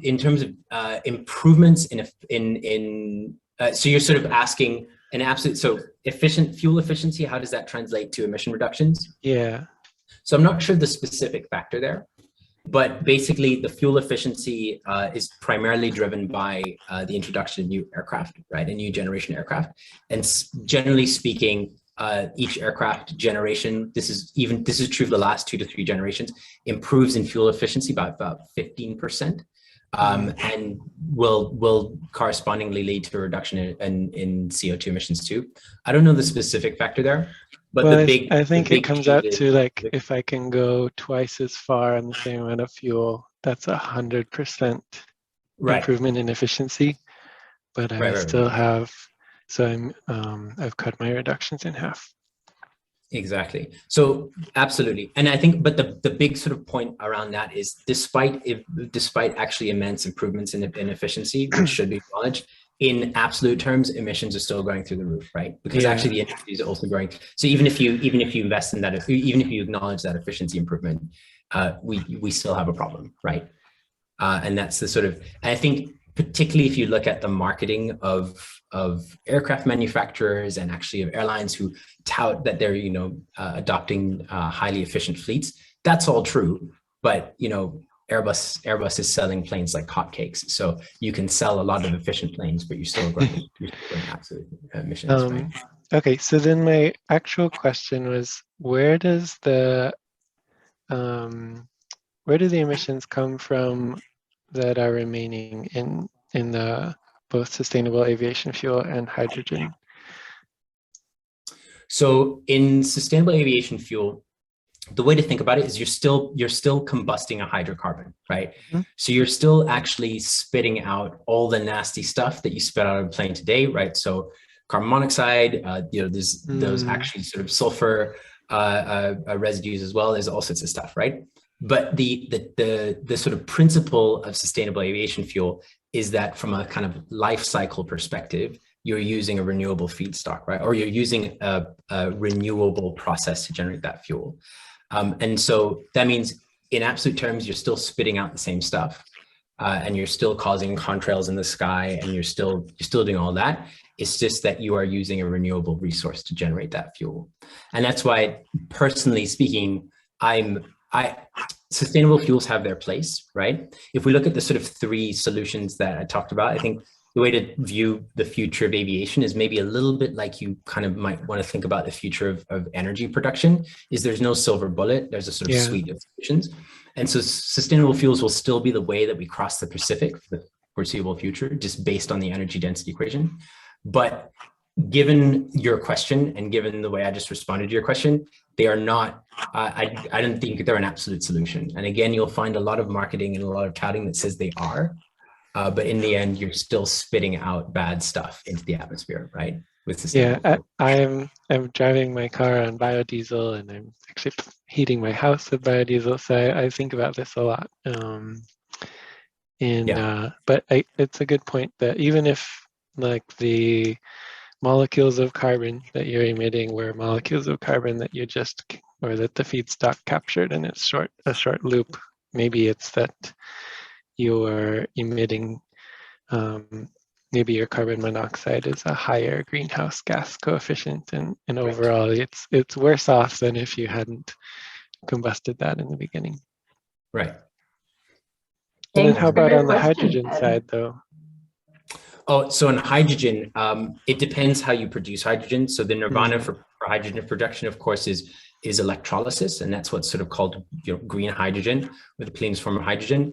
improvements in So you're sort of asking an absolute, so efficient fuel efficiency, how does that translate to emission reductions? Yeah. So I'm not sure the specific factor there, but basically the fuel efficiency is primarily driven by the introduction of new aircraft, right? A new generation aircraft. And generally speaking, each aircraft generation, this is true for the last 2 to 3 generations, improves in fuel efficiency by about 15%. And will correspondingly lead to a reduction in CO2 emissions too. I don't know the specific factor there, but Well, I I think it comes out to like, if I can go twice as far on the same amount of fuel, that's 100% improvement in efficiency. But I still have, so I've cut my reductions in half. Exactly. So absolutely. And I think, but the big sort of point around that is despite actually immense improvements in efficiency, which should be acknowledged, in absolute terms, emissions are still going through the roof, right? Because actually the industry is also growing. So even if you invest in that, even if you acknowledge that efficiency improvement, we still have a problem, right? And that's the sort of, I think, particularly if you look at the marketing of aircraft manufacturers and actually of airlines who tout that they're adopting highly efficient fleets, that's all true. But Airbus is selling planes like hotcakes, so you can sell a lot of efficient planes, but you're still going absolute emissions, right? Okay, so then my actual question was, where do the emissions come from that are remaining in the both sustainable aviation fuel and hydrogen? So in sustainable aviation fuel, the way to think about it is you're still combusting a hydrocarbon, right? So you're still actually spitting out all the nasty stuff that you spit out of a plane today, right? So carbon monoxide, there's those actually sort of sulfur residues as well. There's all sorts of stuff, right? But the sort of principle of sustainable aviation fuel is that from a kind of life cycle perspective, you're using a renewable feedstock, right? Or you're using a renewable process to generate that fuel. And so that means in absolute terms, you're still spitting out the same stuff, and you're still causing contrails in the sky, and you're still doing all that. It's just that you are using a renewable resource to generate that fuel. And that's why, personally speaking, sustainable fuels have their place, right? If we look at the sort of 3 solutions that I talked about, I think the way to view the future of aviation is maybe a little bit like you kind of might want to think about the future of energy production, is there's no silver bullet, there's a sort of suite of solutions. And so sustainable fuels will still be the way that we cross the Pacific for the foreseeable future, just based on the energy density equation. But given your question and given the way I just responded to your question, they are not, I don't think they're an absolute solution. And again, you'll find a lot of marketing and a lot of touting that says they are. But in the end, you're still spitting out bad stuff into the atmosphere, right? With I'm driving my car on biodiesel, and I'm actually heating my house with biodiesel. So I think about this a lot. But it's a good point that even if like the molecules of carbon that you're emitting were molecules of carbon that that the feedstock captured, and it's a short loop, maybe it's that you're emitting, maybe your carbon monoxide is a higher greenhouse gas coefficient, and overall it's worse off than if you hadn't combusted that in the beginning. Right. And then how about on the hydrogen side though? Oh, so in hydrogen, it depends how you produce hydrogen. So the nirvana for hydrogen production, of course, is electrolysis, and that's what's sort of called green hydrogen, with the cleanest form of hydrogen.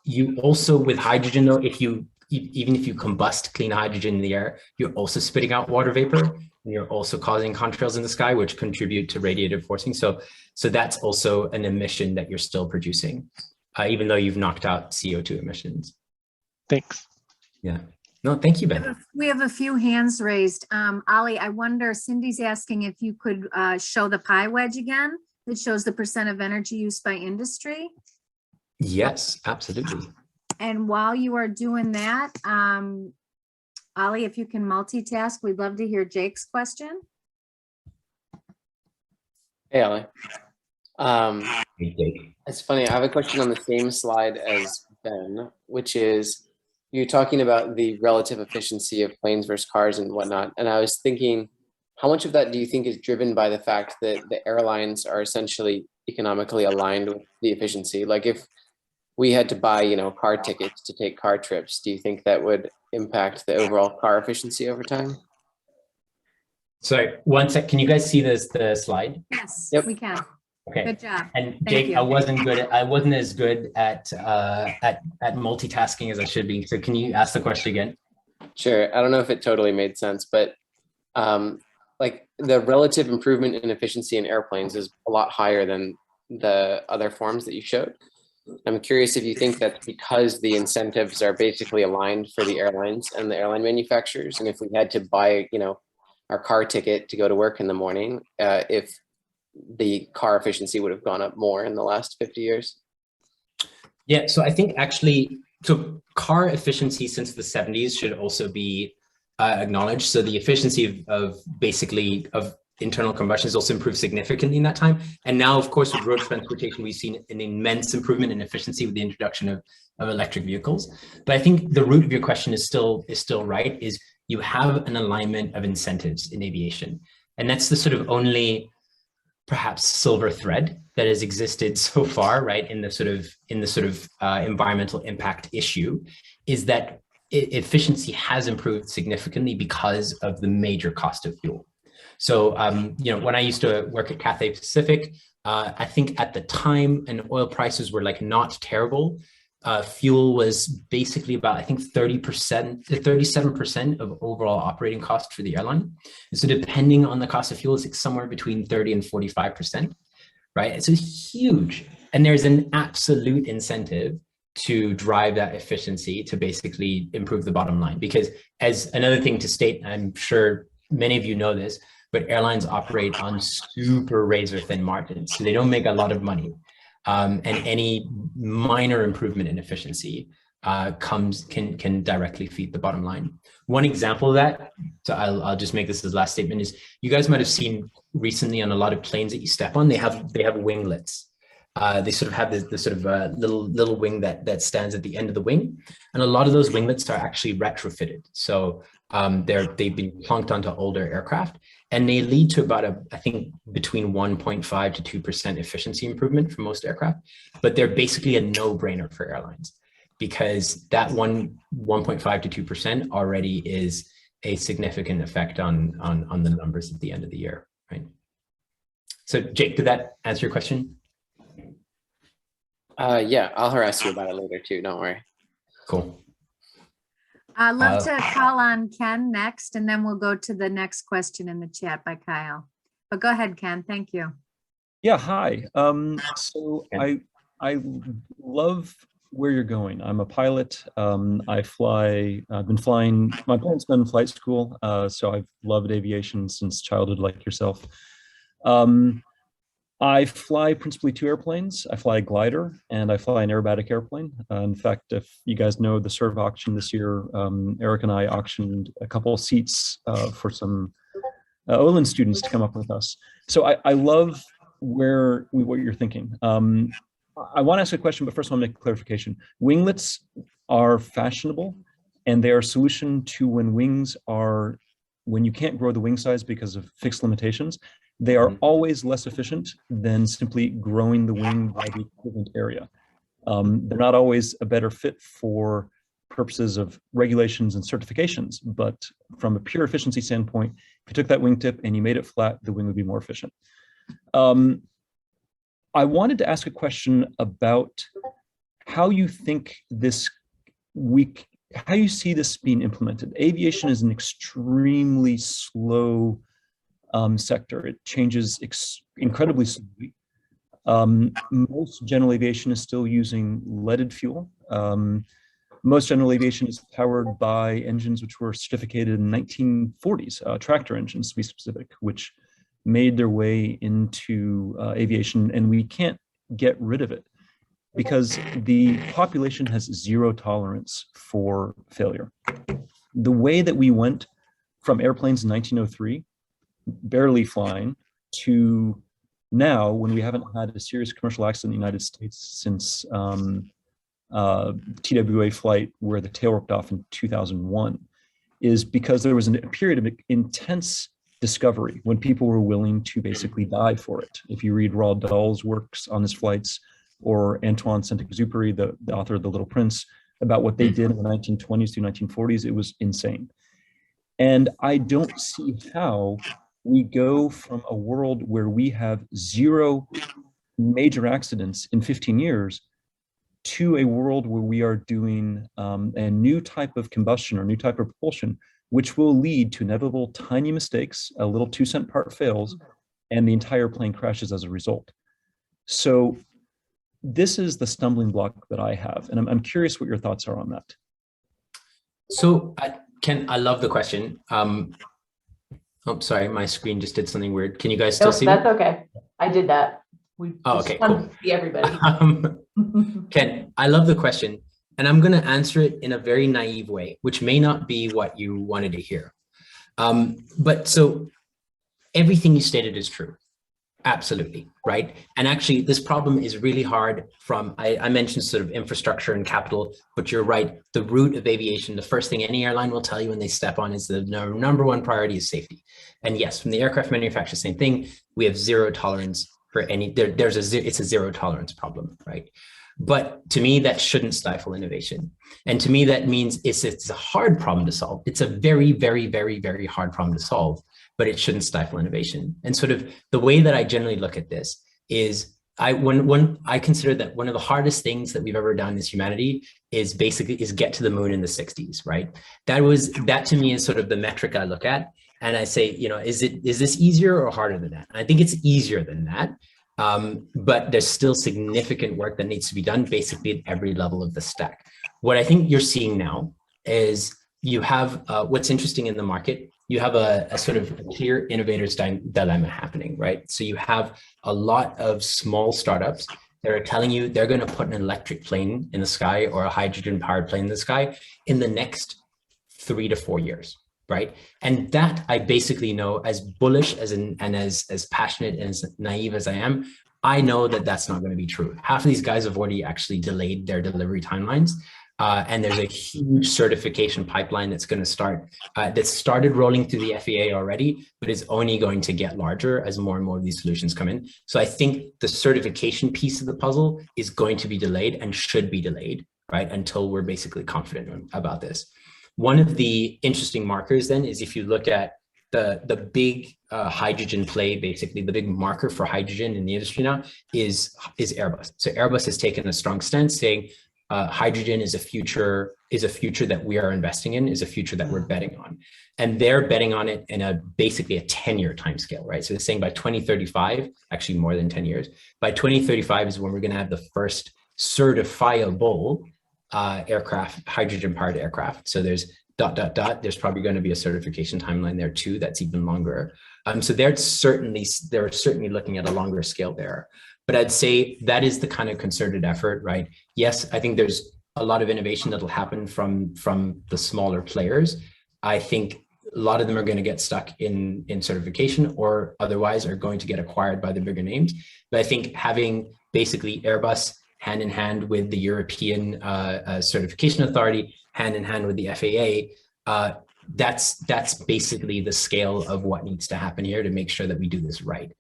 You also, with hydrogen though, even if you combust clean hydrogen in the air, you're also spitting out water vapor, and you're also causing contrails in the sky, which contribute to radiative forcing. So that's also an emission that you're still producing, even though you've knocked out CO2 emissions. Thanks. Yeah. No, thank you, Ben. We have a few hands raised. Ollie, I wonder, Cindy's asking if you could show the pie wedge again that shows the % of energy used by industry. Yes, absolutely. And while you are doing that, Ollie, if you can multitask, we'd love to hear Jake's question. Hey, Ollie. It's funny, I have a question on the same slide as Ben, which is, you're talking about the relative efficiency of planes versus cars and whatnot. And I was thinking, how much of that do you think is driven by the fact that the airlines are essentially economically aligned with the efficiency? Like if we had to buy, car tickets to take car trips, do you think that would impact the overall car efficiency over time? Sorry, one sec. Can you guys see the slide? Yes, Yep. we can. Okay. Good job. And Thank Jake, you. I wasn't as good at multitasking as I should be. So can you ask the question again? Sure. I don't know if it totally made sense, but like the relative improvement in efficiency in airplanes is a lot higher than the other forms that you showed. I'm curious if you think that's because the incentives are basically aligned for the airlines and the airline manufacturers. And if we had to buy, our car ticket to go to work in the morning, if the car efficiency would have gone up more in the last 50 years. Yeah, so I think actually, so car efficiency since the 70s should also be acknowledged. So the efficiency of internal combustion has also improved significantly in that time. And now, of course, with road transportation, we've seen an immense improvement in efficiency with the introduction of electric vehicles. But I think the root of your question is still right, is you have an alignment of incentives in aviation. And that's the sort of only perhaps silver thread that has existed so far, right, in the sort of environmental impact issue, is that efficiency has improved significantly because of the major cost of fuel. So, when I used to work at Cathay Pacific, I think at the time, and oil prices were like not terrible. Fuel was basically about, I think, 37% of overall operating cost for the airline. And so depending on the cost of fuel, it's like somewhere between 30 and 45%, right? It's huge. And there's an absolute incentive to drive that efficiency to basically improve the bottom line. Because as another thing to state, I'm sure many of you know this, but airlines operate on super razor thin margins. So they don't make a lot of money. And any minor improvement in efficiency can directly feed the bottom line. One example of that, so I'll just make this as last statement, is you guys might have seen recently on a lot of planes that you step on, they have winglets. They sort of have this sort of little wing that stands at the end of the wing, and a lot of those winglets are actually retrofitted. So they've been plunked onto older aircraft, and they lead to about I think between 1.5 to 2% efficiency improvement for most aircraft, but they're basically a no-brainer for airlines because that 1.5 to 2% already is a significant effect on the numbers at the end of the year, right? So Jake, did that answer your question? Yeah, I'll harass you about it later too. Don't worry. Cool. I'd love to call on Ken next, and then we'll go to the next question in the chat by Kyle. But go ahead, Ken. Thank you. Yeah, hi. So I love where you're going. I'm a pilot. I've been flying, my parents been in flight school, so I've loved aviation since childhood, like yourself. I fly principally two airplanes. I fly a glider and I fly an aerobatic airplane. In fact, if you guys know the serve auction this year, Eric and I auctioned a couple of seats for some Olin students to come up with us. So I love what you're thinking. I want to ask a question, but first I want to make a clarification. Winglets are fashionable and they are a solution to when you can't grow the wing size because of fixed limitations. They are always less efficient than simply growing the wing by the equivalent area. They're not always a better fit for purposes of regulations and certifications, but from a pure efficiency standpoint, if you took that wingtip and you made it flat, the wing would be more efficient. I wanted to ask a question about how you think how you see this being implemented. Aviation is an extremely slow sector. It changes incredibly slowly. Most general aviation is still using leaded fuel. Most general aviation is powered by engines which were certificated in 1940s, tractor engines to be specific, which made their way into aviation, and we can't get rid of it because the population has zero tolerance for failure. The way that we went from airplanes in 1903, barely flying, to now when we haven't had a serious commercial accident in the United States since TWA flight where the tail ripped off in 2001 is because there was a period of intense discovery when people were willing to basically die for it. If you read Roald Dahl's works on his flights, or Antoine Saint-Exupéry, the author of The Little Prince, about what they did in the 1920s to 1940s, it was insane. And I don't see how we go from a world where we have 0 major accidents in 15 years to a world where we are doing a new type of combustion or new type of propulsion, which will lead to inevitable tiny mistakes, a little 2-cent part fails, and the entire plane crashes as a result. So this is the stumbling block that I have, and I'm curious what your thoughts are on that. So Ken, I love the question. Oh, sorry, my screen just did something weird. Can you guys still see me? That's okay. I did that. We okay, wanted cool. to see everybody. Ken, I love the question, and I'm going to answer it in a very naive way, which may not be what you wanted to hear. But so everything you stated is true. Absolutely, right? And actually, this problem is really hard from, I mentioned sort of infrastructure and capital, but you're right. The root of aviation, the first thing any airline will tell you when they step on is the number one priority is safety. And yes, from the aircraft manufacturer, same thing. We have 0 tolerance for any, it's a 0 tolerance problem, right? But to me, that shouldn't stifle innovation. And to me, that means it's a hard problem to solve. It's a very, very, very, very hard problem to solve, but it shouldn't stifle innovation. And sort of the way that I generally look at this is I consider that one of the hardest things that we've ever done as humanity is get to the moon in the 60s, right? That to me is sort of the metric I look at. And I say, is this easier or harder than that? And I think it's easier than that. But there's still significant work that needs to be done basically at every level of the stack. What I think you're seeing now is you have what's interesting in the market. You have a sort of clear innovator's dilemma happening, right? So you have a lot of small startups that are telling you they're going to put an electric plane in the sky or a hydrogen powered plane in the sky in the next 3 to 4 years. Right. And that I basically know, as bullish and as passionate and as naive as I am, I know that that's not going to be true. Half of these guys have already actually delayed their delivery timelines. And there's a huge certification pipeline that's going to start, that started rolling through the FAA already, but is only going to get larger as more and more of these solutions come in. So I think the certification piece of the puzzle is going to be delayed and should be delayed, right, until we're basically confident about this. One of the interesting markers then is if you look at the big hydrogen play, basically the big marker for hydrogen in the industry now is Airbus. So Airbus has taken a strong stance saying hydrogen is a future that we are investing in, is a future that we're betting on. And they're betting on it in basically a 10-year timescale, right? So they're saying by 2035, actually more than 10 years, by 2035 is when we're going to have the first certifiable aircraft, hydrogen powered aircraft. So there's ... there's probably going to be a certification timeline there too that's even longer. So they're certainly looking at a longer scale there. But I'd say that is the kind of concerted effort, right? Yes, I think there's a lot of innovation that'll happen from the smaller players. I think a lot of them are going to get stuck in certification or otherwise are going to get acquired by the bigger names. But I think having basically Airbus hand in hand with the European certification authority, hand in hand with the FAA, that's basically the scale of what needs to happen here to make sure that we do this right.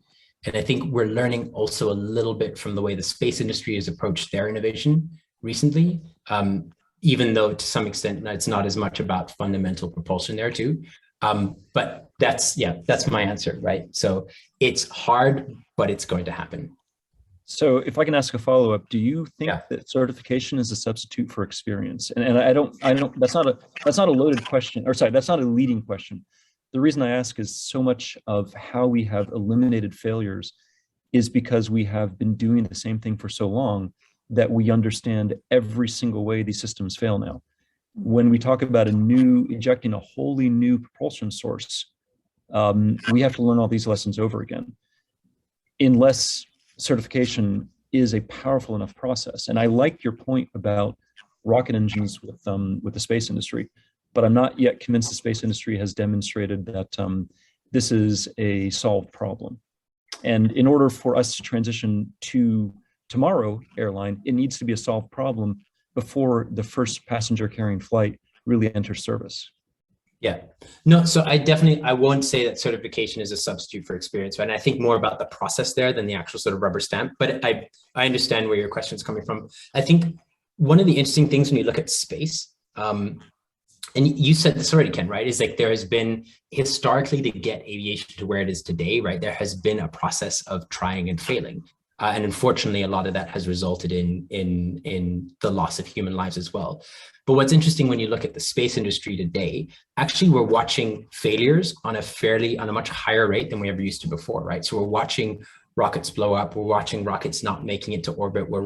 And I think we're learning also a little bit from the way the space industry has approached their innovation recently, even though to some extent it's not as much about fundamental propulsion there too. But that's my answer, right? So it's hard, but it's going to happen. So if I can ask a follow-up, do you think that certification is a substitute for experience? And I don't, that's not a loaded question, or sorry, that's not a leading question. The reason I ask is so much of how we have eliminated failures is because we have been doing the same thing for so long that we understand every single way these systems fail now. When we talk about injecting a wholly new propulsion source, we have to learn all these lessons over again. Unless certification is a powerful enough process. And I like your point about rocket engines with the space industry, but I'm not yet convinced the space industry has demonstrated that this is a solved problem. And in order for us to transition to tomorrow airline, it needs to be a solved problem before the first passenger carrying flight really enters service. Yeah, no, so I won't say that certification is a substitute for experience, right? And I think more about the process there than the actual sort of rubber stamp, but I understand where your question is coming from. I think one of the interesting things when you look at space, and you said this already, Ken, right? Is like there has been historically to get aviation to where it is today, right? There has been a process of trying and failing. And unfortunately, a lot of that has resulted in the loss of human lives as well. But what's interesting when you look at the space industry today, actually, we're watching failures on a much higher rate than we ever used to before, right? So we're watching rockets blow up. We're watching rockets not making it to orbit. We're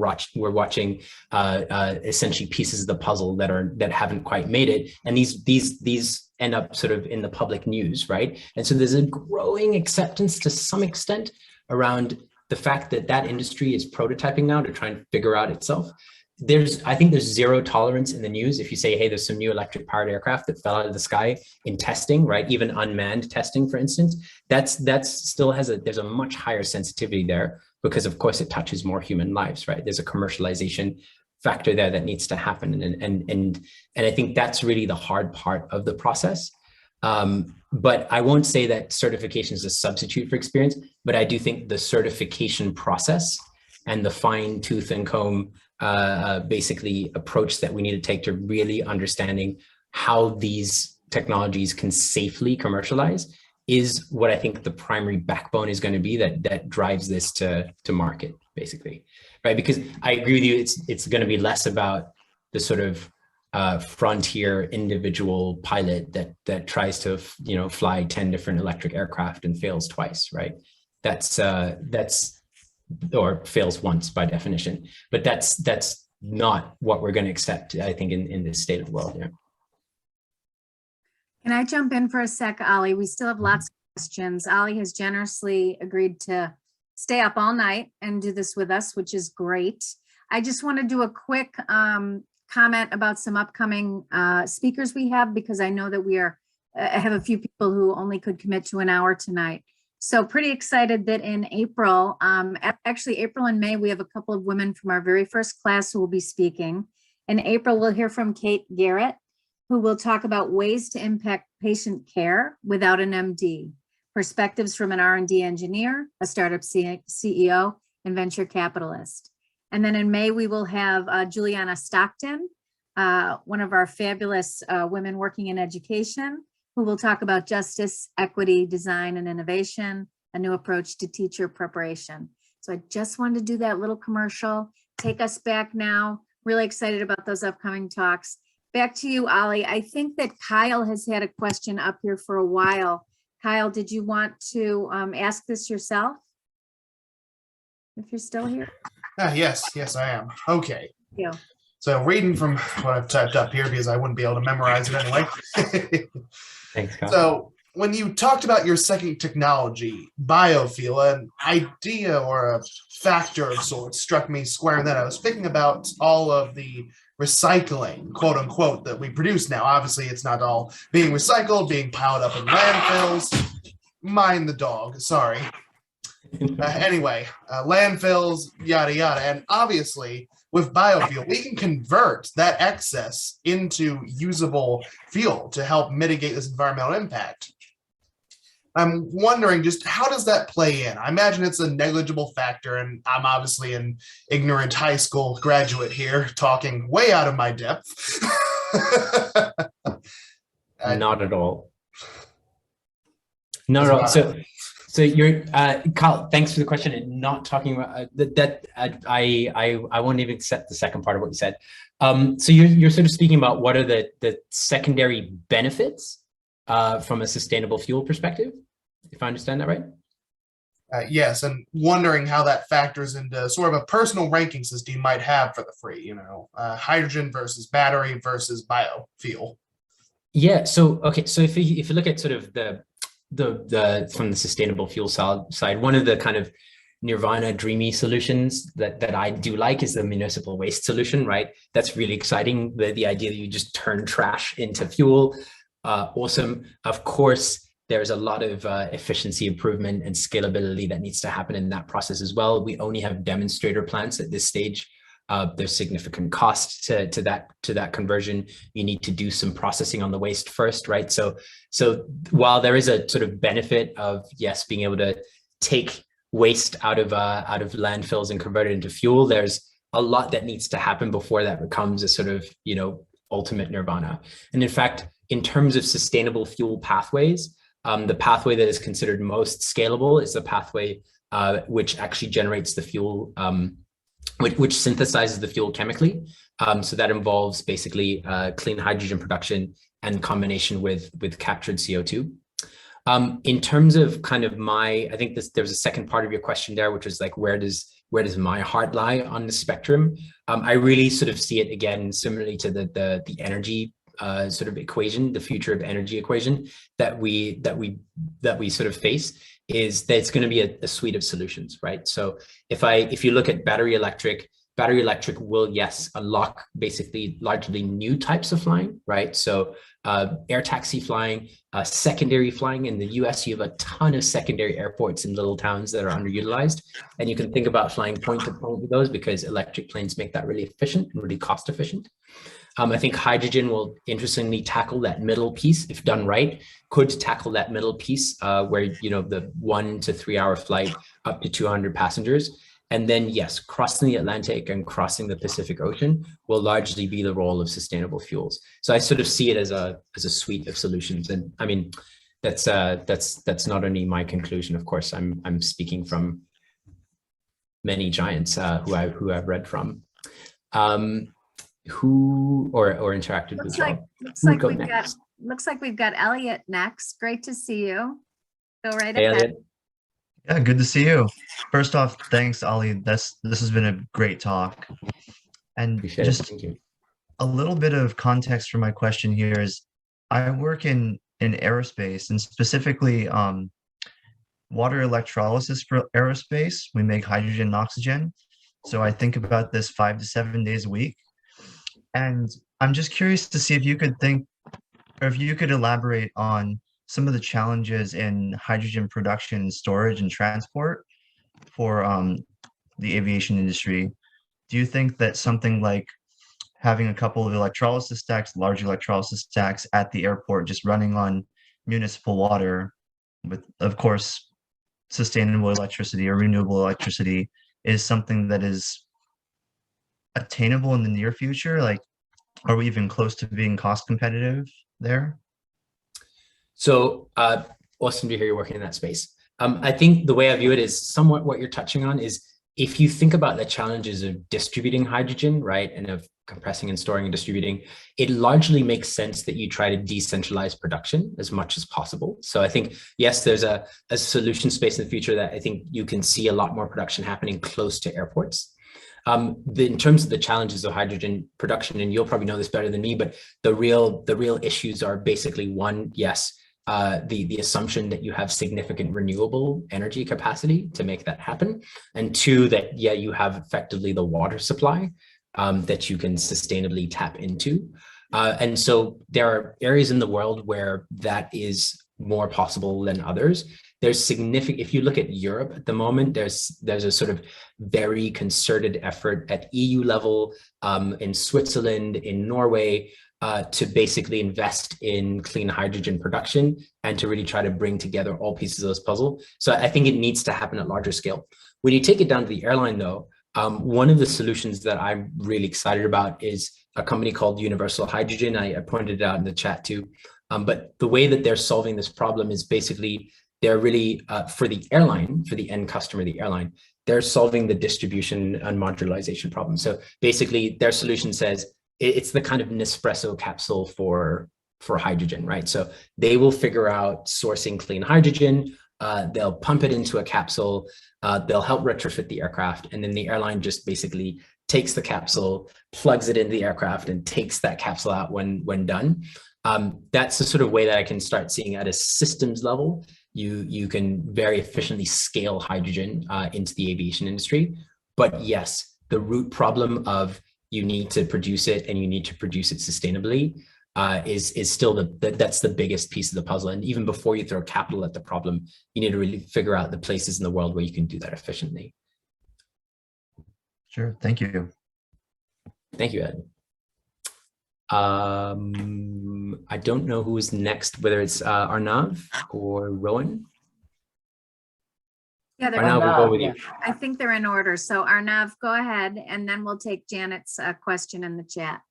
watching essentially pieces of the puzzle that haven't quite made it. And these end up sort of in the public news, right? And so there's a growing acceptance to some extent around the fact that that industry is prototyping now to try and figure out itself. I think there's zero tolerance in the news if you say, hey, there's some new electric powered aircraft that fell out of the sky in testing, right? Even unmanned testing, for instance, there's a much higher sensitivity there because of course it touches more human lives, right? There's a commercialization factor there that needs to happen. And I think that's really the hard part of the process. But I won't say that certification is a substitute for experience, but I do think the certification process and the fine tooth and comb basically approach that we need to take to really understanding how these technologies can safely commercialize is what I think the primary backbone is going to be that drives this to market, basically, right? Because I agree with you, it's going to be less about the sort of frontier individual pilot that tries to fly 10 different electric aircraft and fails twice, right? That's or fails once by definition, but that's not what we're going to accept, I think, in this state of the world. Yeah. Can I jump in for a sec, Ollie? We still have lots of questions. Ollie has generously agreed to stay up all night and do this with us, which is great. I just want to do a quick comment about some upcoming speakers we have, because I know that I have a few people who only could commit to an hour tonight. So pretty excited that in April, actually April and May, we have a couple of women from our very first class who will be speaking. In April, we'll hear from Kate Garrett, who will talk about ways to impact patient care without an MD, perspectives from an R&D engineer, a startup CEO, and venture capitalist. And then in May, we will have Juliana Stockton, one of our fabulous women working in education, who will talk about justice, equity, design, and innovation, a new approach to teacher preparation. So I just wanted to do that little commercial, take us back now. Really excited about those upcoming talks. Back to you, Ollie. I think that Kyle has had a question up here for a while. Kyle, did you want to ask this yourself? If you're still here. Yes, I am. Okay. Yeah. So reading from what I've typed up here, because I wouldn't be able to memorize it anyway. Thanks, Kyle. So when you talked about your second technology, biofuel, an idea or a factor of sorts struck me square in that. I was thinking about all of the recycling, quote unquote, that we produce now. Obviously, it's not all being recycled, being piled up in landfills. Mind the dog, sorry. Anyway, landfills, yada, yada. And obviously, with biofuel, we can convert that excess into usable fuel to help mitigate this environmental impact. I'm wondering just how does that play in? I imagine it's a negligible factor, and I'm obviously an ignorant high school graduate here, talking way out of my depth. Not at all. Not at all. So you're, Kyle, thanks for the question. And not talking about I won't even accept the second part of what you said. So you're sort of speaking about what are the secondary benefits from a sustainable fuel perspective, if I understand that right? Yes, and wondering how that factors into sort of a personal ranking system you might have for the free, hydrogen versus battery versus biofuel. Yeah. So okay. So if you look at sort of the from the sustainable fuel side, one of the kind of nirvana dreamy solutions that I do like is the municipal waste solution, right? That's really exciting. The idea that you just turn trash into fuel, awesome. Of course, there's a lot of efficiency improvement and scalability that needs to happen in that process as well. We only have demonstrator plants at this stage There's significant cost to that conversion. You need to do some processing on the waste first, right? So while there is a sort of benefit of, yes, being able to take waste out of landfills and convert it into fuel, there's a lot that needs to happen before that becomes a sort of, ultimate nirvana. And in fact, in terms of sustainable fuel pathways, the pathway that is considered most scalable is the pathway which actually generates the fuel, which synthesizes the fuel chemically. So that involves basically clean hydrogen production and combination with captured CO2. In terms of kind of I think there's a second part of your question there, which is like, where does my heart lie on the spectrum? I really sort of see it again, similarly to the energy sort of equation, the future of energy equation that we sort of face, is that it's going to be a suite of solutions, right? So if you look at battery electric will, yes, unlock basically largely new types of flying, right? So air taxi flying, secondary flying. In the US, you have a ton of secondary airports in little towns that are underutilized. And you can think about flying point to point with those, because electric planes make that really efficient and really cost efficient. I think hydrogen will interestingly tackle that middle piece, if done right, could tackle that middle piece where, the 1 to 3 hour flight up to 200 passengers. And then, yes, crossing the Atlantic and crossing the Pacific Ocean will largely be the role of sustainable fuels. So I sort of see it as a suite of solutions. And I mean, that's not only my conclusion. Of course, I'm speaking from many giants who I've read from, who interacted with. Looks like we've got Elliot next. Great to see you. Go right Hey, ahead. Elliot. Yeah, good to see you. First off, thanks, Ollie. This has been a great talk. And Appreciate just it. Thank you. a little bit of context for my question here is, I work in aerospace, and specifically water electrolysis for aerospace. We make hydrogen and oxygen. So I think about this 5 to 7 days a week. And I'm just curious to see if you could elaborate on some of the challenges in hydrogen production, storage, and transport for the aviation industry. Do you think that something like having a couple of electrolysis stacks, large electrolysis stacks at the airport, just running on municipal water with, of course, sustainable electricity or renewable electricity, is something that is attainable in the near future? Like, are we even close to being cost competitive there? So awesome to hear you're working in that space. I think the way I view it is somewhat what you're touching on is, if you think about the challenges of distributing hydrogen, right, and of compressing and storing and distributing, it largely makes sense that you try to decentralize production as much as possible. So I think, yes, there's a solution space in the future that I think you can see a lot more production happening close to airports. In terms of the challenges of hydrogen production, and you'll probably know this better than me, but the real issues are basically, one, yes, the assumption that you have significant renewable energy capacity to make that happen, and two, that you have effectively the water supply that you can sustainably tap into, and so there are areas in the world where that is more possible than others. There's significant, if you look at Europe at the moment, there's a sort of very concerted effort at EU level, in Switzerland, in Norway, to basically invest in clean hydrogen production and to really try to bring together all pieces of this puzzle. So I think it needs to happen at larger scale. When you take it down to the airline though, one of the solutions that I'm really excited about is a company called Universal Hydrogen. I pointed it out in the chat too. But the way that they're solving this problem is basically, they're really, for the airline, for the end customer, the airline, they're solving the distribution and modularization problem. So basically their solution says, it's the kind of Nespresso capsule for hydrogen, right? So they will figure out sourcing clean hydrogen, they'll pump it into a capsule, they'll help retrofit the aircraft, and then the airline just basically takes the capsule, plugs it into the aircraft, and takes that capsule out when done. That's the sort of way that I can start seeing at a systems level. You can very efficiently scale hydrogen into the aviation industry. But yes, the root problem of you need to produce it and you need to produce it sustainably is still that's the biggest piece of the puzzle. And even before you throw capital at the problem, you need to really figure out the places in the world where you can do that efficiently. Sure, thank you. Thank you, Ed. I don't know who's next, whether it's Arnav or Rowan. Yeah, Arnav, we'll go with you. I think they're in order. So Arnav, go ahead, and then we'll take Janet's question in the chat.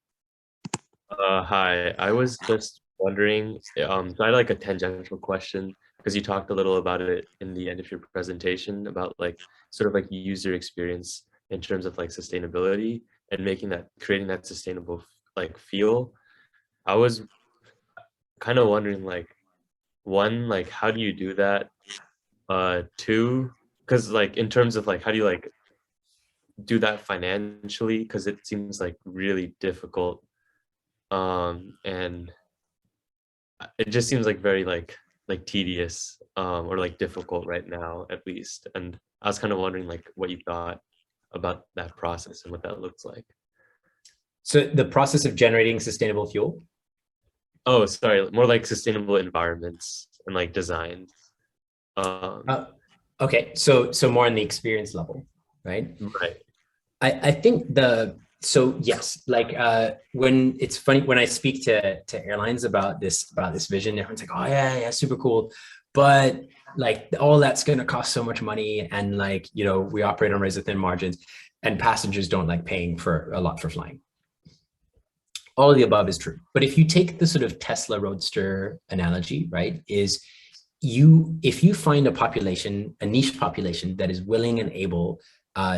Hi, I was just wondering, so I had like a tangential question because you talked a little about it in the end of your presentation about like sort of like user experience in terms of like sustainability and creating that sustainable like feel. I was kind of wondering like, one, like how do you do that? Two, because like in terms of like how do you like do that financially? Because it seems like really difficult. And it just seems like very like tedious or like difficult right now at least. And I was kind of wondering like what you thought about that process and what that looks like. So the process of generating sustainable fuel? Oh, sorry, more like sustainable environments and like design. Okay, so more on the experience level, right? Right. I think so yes, like when it's funny when I speak to airlines about this vision, everyone's like, oh yeah, super cool, but like all that's going to cost so much money, and like we operate on razor thin margins, and passengers don't like paying for a lot for flying. All of the above is true, but if you take the sort of Tesla Roadster analogy, right, is if you find a niche population that is willing and able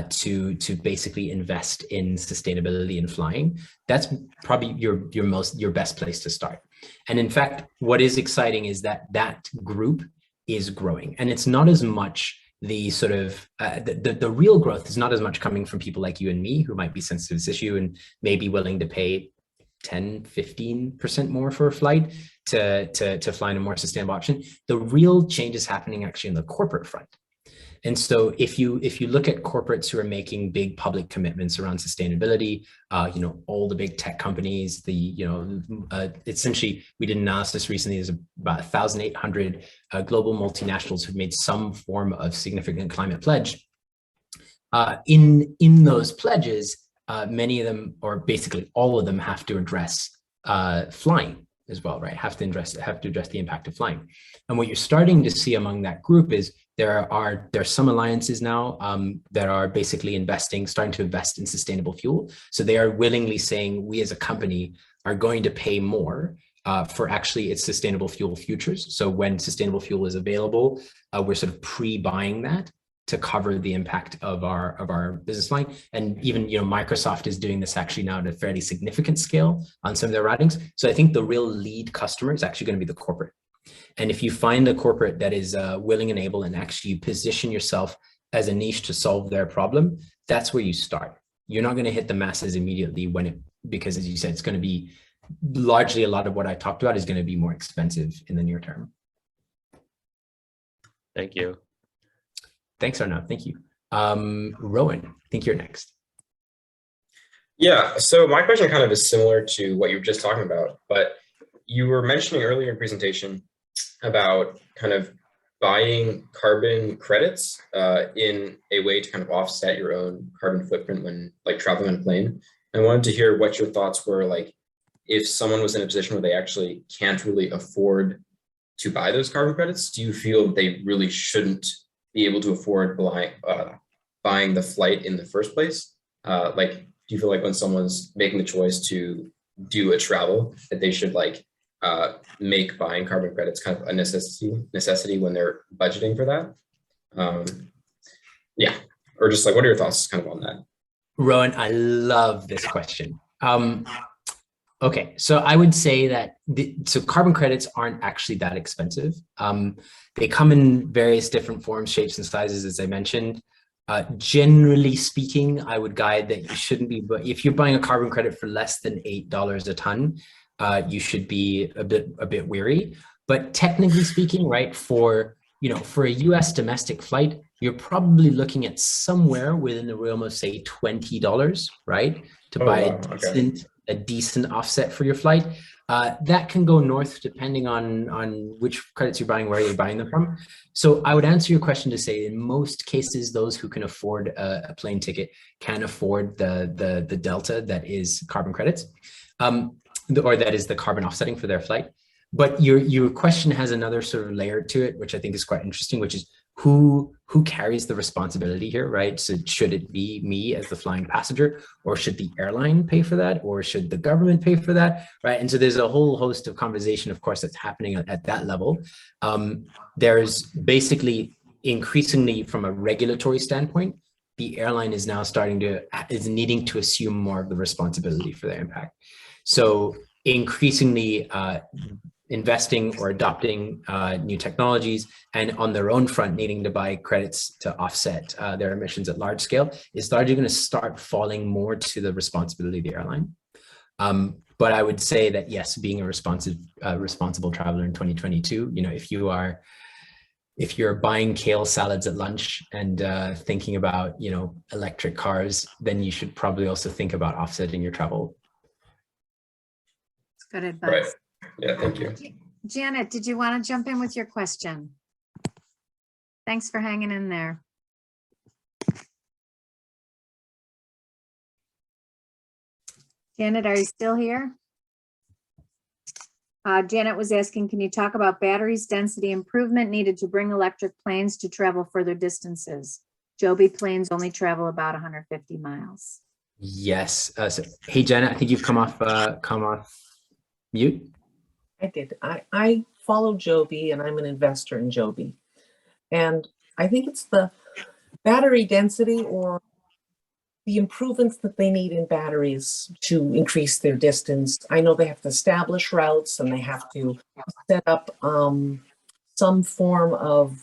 to basically invest in sustainability and flying, that's probably your best place to start. And in fact, what is exciting is that group is growing, and it's not as much the sort of the real growth is not as much coming from people like you and me who might be sensitive to this issue and may be willing to pay 10-15% more for a flight to fly in a more sustainable option. The real change is happening actually in the corporate front. And so if you look at corporates who are making big public commitments around sustainability, all the big tech companies, essentially we did an analysis recently, there's about 1,800 global multinationals who've made some form of significant climate pledge. In those pledges, many of them, or basically all of them, have to address flying as well, right? Have to address the impact of flying. And what you're starting to see among that group is there are some alliances now that are basically starting to invest in sustainable fuel. So they are willingly saying, we as a company are going to pay more for actually its sustainable fuel futures. So when sustainable fuel is available, we're sort of pre-buying that to cover the impact of our business line. And even Microsoft is doing this actually now at a fairly significant scale on some of their routings. So I think the real lead customer is actually going to be the corporate. And if you find a corporate that is willing and able, and actually position yourself as a niche to solve their problem, that's where you start. You're not going to hit the masses immediately because as you said, it's going to be largely a lot of what I talked about is going to be more expensive in the near term. Thank you. Thanks, Arnav. Thank you. Rowan, I think you're next. Yeah, so my question kind of is similar to what you were just talking about, but you were mentioning earlier in presentation about kind of buying carbon credits in a way to kind of offset your own carbon footprint when like traveling on a plane. I wanted to hear what your thoughts were, like if someone was in a position where they actually can't really afford to buy those carbon credits, do you feel they really shouldn't be able to afford buying the flight in the first place? Like, do you feel like when someone's making the choice to do a travel that they should like make buying carbon credits kind of a necessity when they're budgeting for that? Yeah, or just like, what are your thoughts kind of on that? Rowan, I love this question. Okay, so I would say that so carbon credits aren't actually that expensive. They come in various different forms, shapes, and sizes, as I mentioned. Generally speaking, I would guide that you shouldn't be, but if you're buying a carbon credit for less than $8 a ton, you should be a bit weary. But technically speaking, right, for a US domestic flight, you're probably looking at somewhere within the realm of say $20, right, to buy a decent offset for your flight. That can go north depending on which credits you're buying, where you're buying them from. So I would answer your question to say, in most cases, those who can afford a plane ticket can afford the delta that is carbon credits, or that is the carbon offsetting for their flight. But your question has another sort of layer to it, which I think is quite interesting, which is who carries the responsibility here, right? So should it be me as the flying passenger, or should the airline pay for that, or should the government pay for that, right? And so there's a whole host of conversation, of course, that's happening at that level. There's basically increasingly, from a regulatory standpoint, the airline is now needing to assume more of the responsibility for their impact. So increasingly investing or adopting new technologies, and on their own front needing to buy credits to offset their emissions at large scale is largely going to start falling more to the responsibility of the airline. But I would say that yes, being a responsible traveler in 2022, if you're buying kale salads at lunch and thinking about electric cars, then you should probably also think about offsetting your travel. It's good advice. Right. Yeah, thank you. Janet, did you want to jump in with your question? Thanks for hanging in there. Janet, are you still here? Janet was asking, can you talk about batteries density improvement needed to bring electric planes to travel further distances? Joby planes only travel about 150 miles. Yes. Hey, Janet, I think you've come off mute. I did. I follow Joby and I'm an investor in Joby. And I think it's the battery density or the improvements that they need in batteries to increase their distance. I know they have to establish routes and they have to set up some form of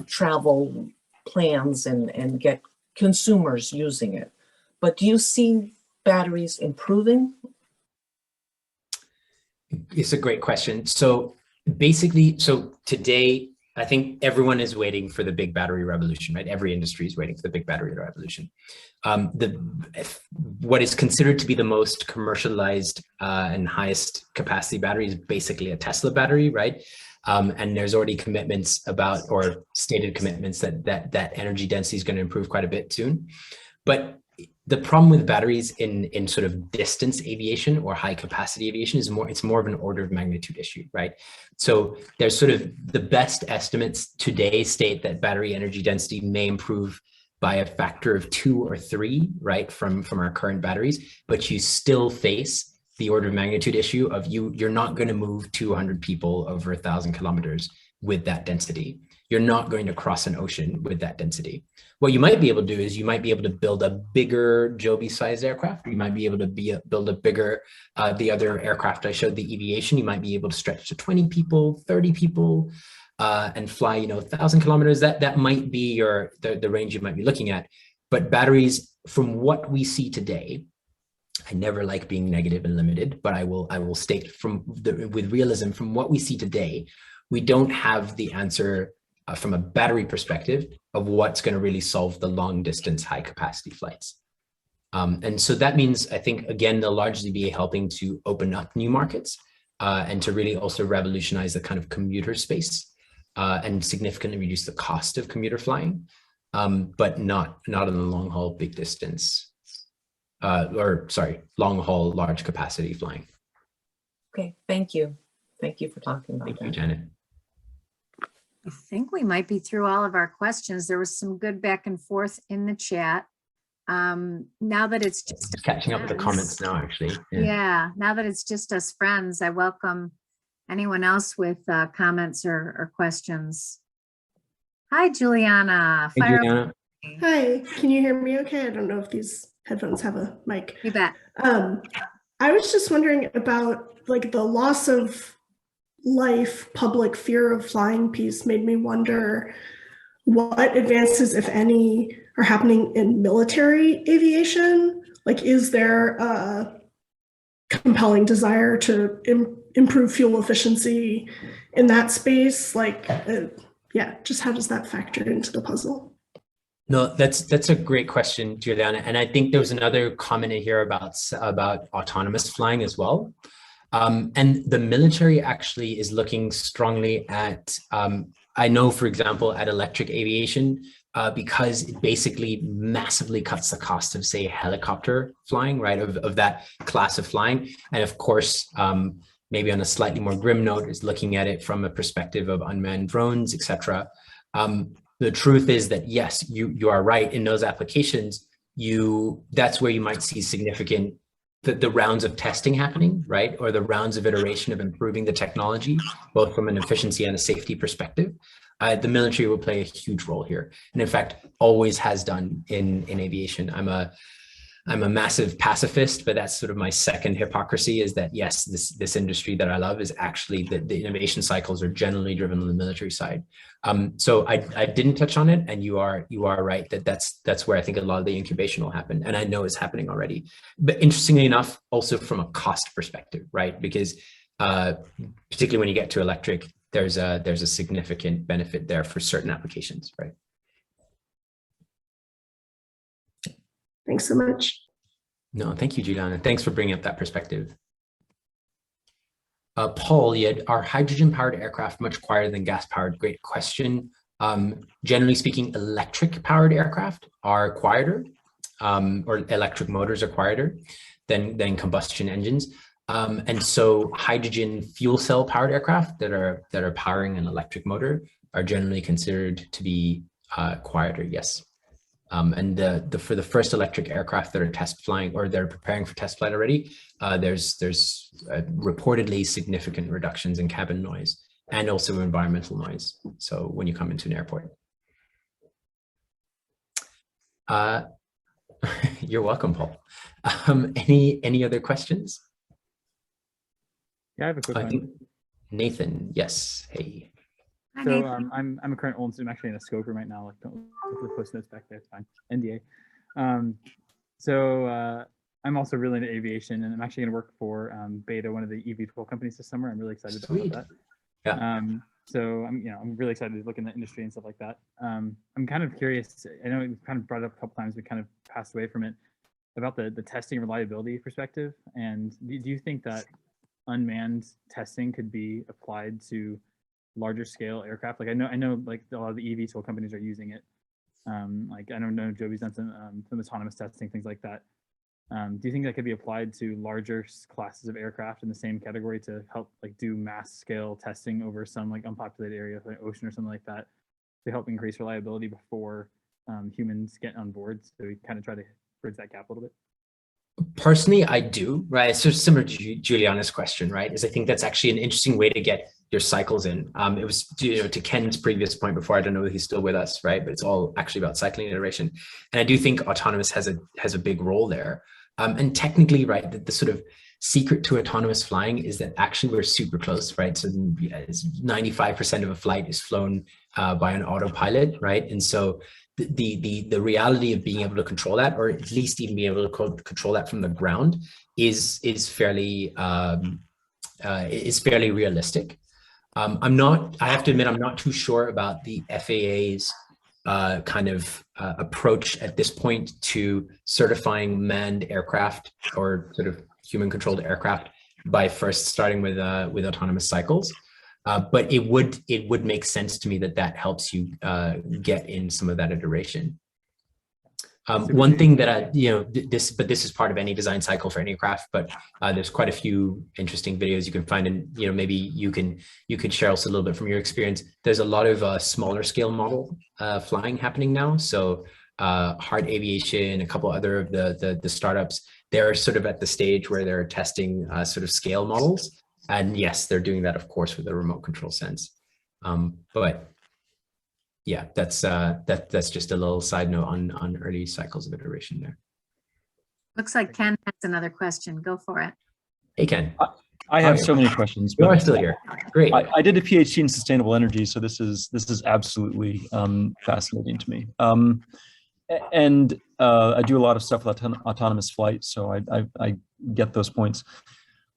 travel plans and get consumers using it. But do you see batteries improving? It's a great question. So basically, today, I think everyone is waiting for the big battery revolution, right? Every industry is waiting for the big battery revolution. What is considered to be the most commercialized and highest capacity battery is basically a Tesla battery, right? And there's already commitments or stated commitments that energy density is going to improve quite a bit soon. But the problem with batteries in sort of distance aviation or high capacity aviation is it's more of an order of magnitude issue, right? So there's sort of the best estimates today state that battery energy density may improve by a factor of 2 or 3, right, from our current batteries, but you still face the order of magnitude issue of you're not going to move 200 people over 1,000 kilometers with that density. You're not going to cross an ocean with that density. What you might be able to do is you might be able to build a bigger Joby-sized aircraft. Or you might be able to build a bigger, the other aircraft I showed, the Aviation, you might be able to stretch to 20 people, 30 people, and fly, 1,000 kilometers. That might be the range you might be looking at. But batteries, from what we see today, I never like being negative and limited, but I will state with realism, from what we see today, we don't have the answer from a battery perspective of what's going to really solve the long distance, high capacity flights. And so that means, I think, again, they'll largely be helping to open up new markets and to really also revolutionize the kind of commuter space and significantly reduce the cost of commuter flying, but not on the long haul, big distance, long haul, large capacity flying. Okay, thank you. Thank you for talking about that. Thank you, Janet. I think we might be through all of our questions. There was some good back and forth in the chat. Now that it's just catching up with the comments now, actually. Yeah, now that it's just us friends, I welcome anyone else with comments or questions. Hi, Juliana. Hey, Juliana. Hi, can you hear me okay? I don't know if these headphones have a mic. You bet. I was just wondering about the loss of life, public fear of flying piece made me wonder what advances, if any, are happening in military aviation. Is there a compelling desire to improve fuel efficiency in that space? Just how does that factor into the puzzle? No, that's a great question, Juliana. And I think there was another comment in here about autonomous flying as well. And the military actually is looking strongly at, I know, for example, at electric aviation, because it basically massively cuts the cost of, say, helicopter flying, right, of that class of flying. And of course, maybe on a slightly more grim note, is looking at it from a perspective of unmanned drones, etc. The truth is that, yes, you are right. In those applications, that's where you might see significant the rounds of testing happening, right? Or the rounds of iteration of improving the technology, both from an efficiency and a safety perspective. The military will play a huge role here. And in fact, always has done in aviation. I'm a massive pacifist, but that's sort of my second hypocrisy, is that yes, this industry that I love is actually the innovation cycles are generally driven on the military side. So I didn't touch on it, and you are right that that's where I think a lot of the incubation will happen, and I know it's happening already. But interestingly enough, also from a cost perspective, right? Because particularly when you get to electric, there's a significant benefit there for certain applications, right? Thanks so much. No, thank you, Juliana. Thanks for bringing up that perspective. Paul, are hydrogen-powered aircraft much quieter than gas-powered? Great question. Generally speaking, electric-powered aircraft are quieter, or electric motors are quieter than combustion engines. And so hydrogen fuel cell powered aircraft that are powering an electric motor are generally considered to be quieter, yes. And for the first electric aircraft that are test flying, or they're preparing for test flight already, there's reportedly significant reductions in cabin noise and also environmental noise. So when you come into an airport. You're welcome, Paul. Any other questions? Yeah, I have a quick one. Nathan, yes. Hey. Hi, So Nathan. I'm a current Olin student. I'm actually in a scoper right now. Like, don't look at the post notes back there. It's fine. NDA. I'm also really into aviation, and I'm actually going to work for Beta, one of the eVTOL companies this summer. I'm really excited about that. Yeah. So I'm really excited to look in the industry and stuff like that. I'm kind of curious. I know we've kind of brought it up a couple times. We kind of passed away from it, about the testing reliability perspective. And do you think that unmanned testing could be applied to larger scale aircraft? Like I know like a lot of the eVTOL companies are using it. Like I don't know, Joby's done some autonomous testing, things like that. Do you think that could be applied to larger classes of aircraft in the same category to help like do mass scale testing over some like unpopulated area, like ocean or something like that, to help increase reliability before humans get on board? So we kind of try to bridge that gap a little bit. Personally, I do, right? It's sort of similar to Juliana's question, right? Is I think that's actually an interesting way to get your cycles in. It was, to Ken's previous point before, I don't know if he's still with us, right? But it's all actually about cycling iteration. And I do think autonomous has a big role there. And technically, right, the sort of secret to autonomous flying is that actually we're super close, right? So 95% of a flight is flown by an autopilot, right? And so the reality of being able to control that, or at least even being able to control that from the ground, is fairly realistic. I have to admit, I'm not too sure about the FAA's approach at this point to certifying manned aircraft or sort of human controlled aircraft by first starting with autonomous cycles. But it would make sense to me that helps you get in some of that iteration. One thing that this is part of any design cycle for any aircraft, but there's quite a few interesting videos you can find, and maybe you could share also a little bit from your experience. There's a lot of smaller scale model flying happening now. So Heart Aviation, a couple other of the startups, they're sort of at the stage where they're testing sort of scale models. And yes, they're doing that, of course, with a remote control sense. But yeah, that's just a little side note on early cycles of iteration there. Looks like Ken has another question. Go for it. Hey, Ken. I have so many questions. You are still here. Great. I did a PhD in sustainable energy, so this is absolutely fascinating to me. And I do a lot of stuff with autonomous flight, so I get those points.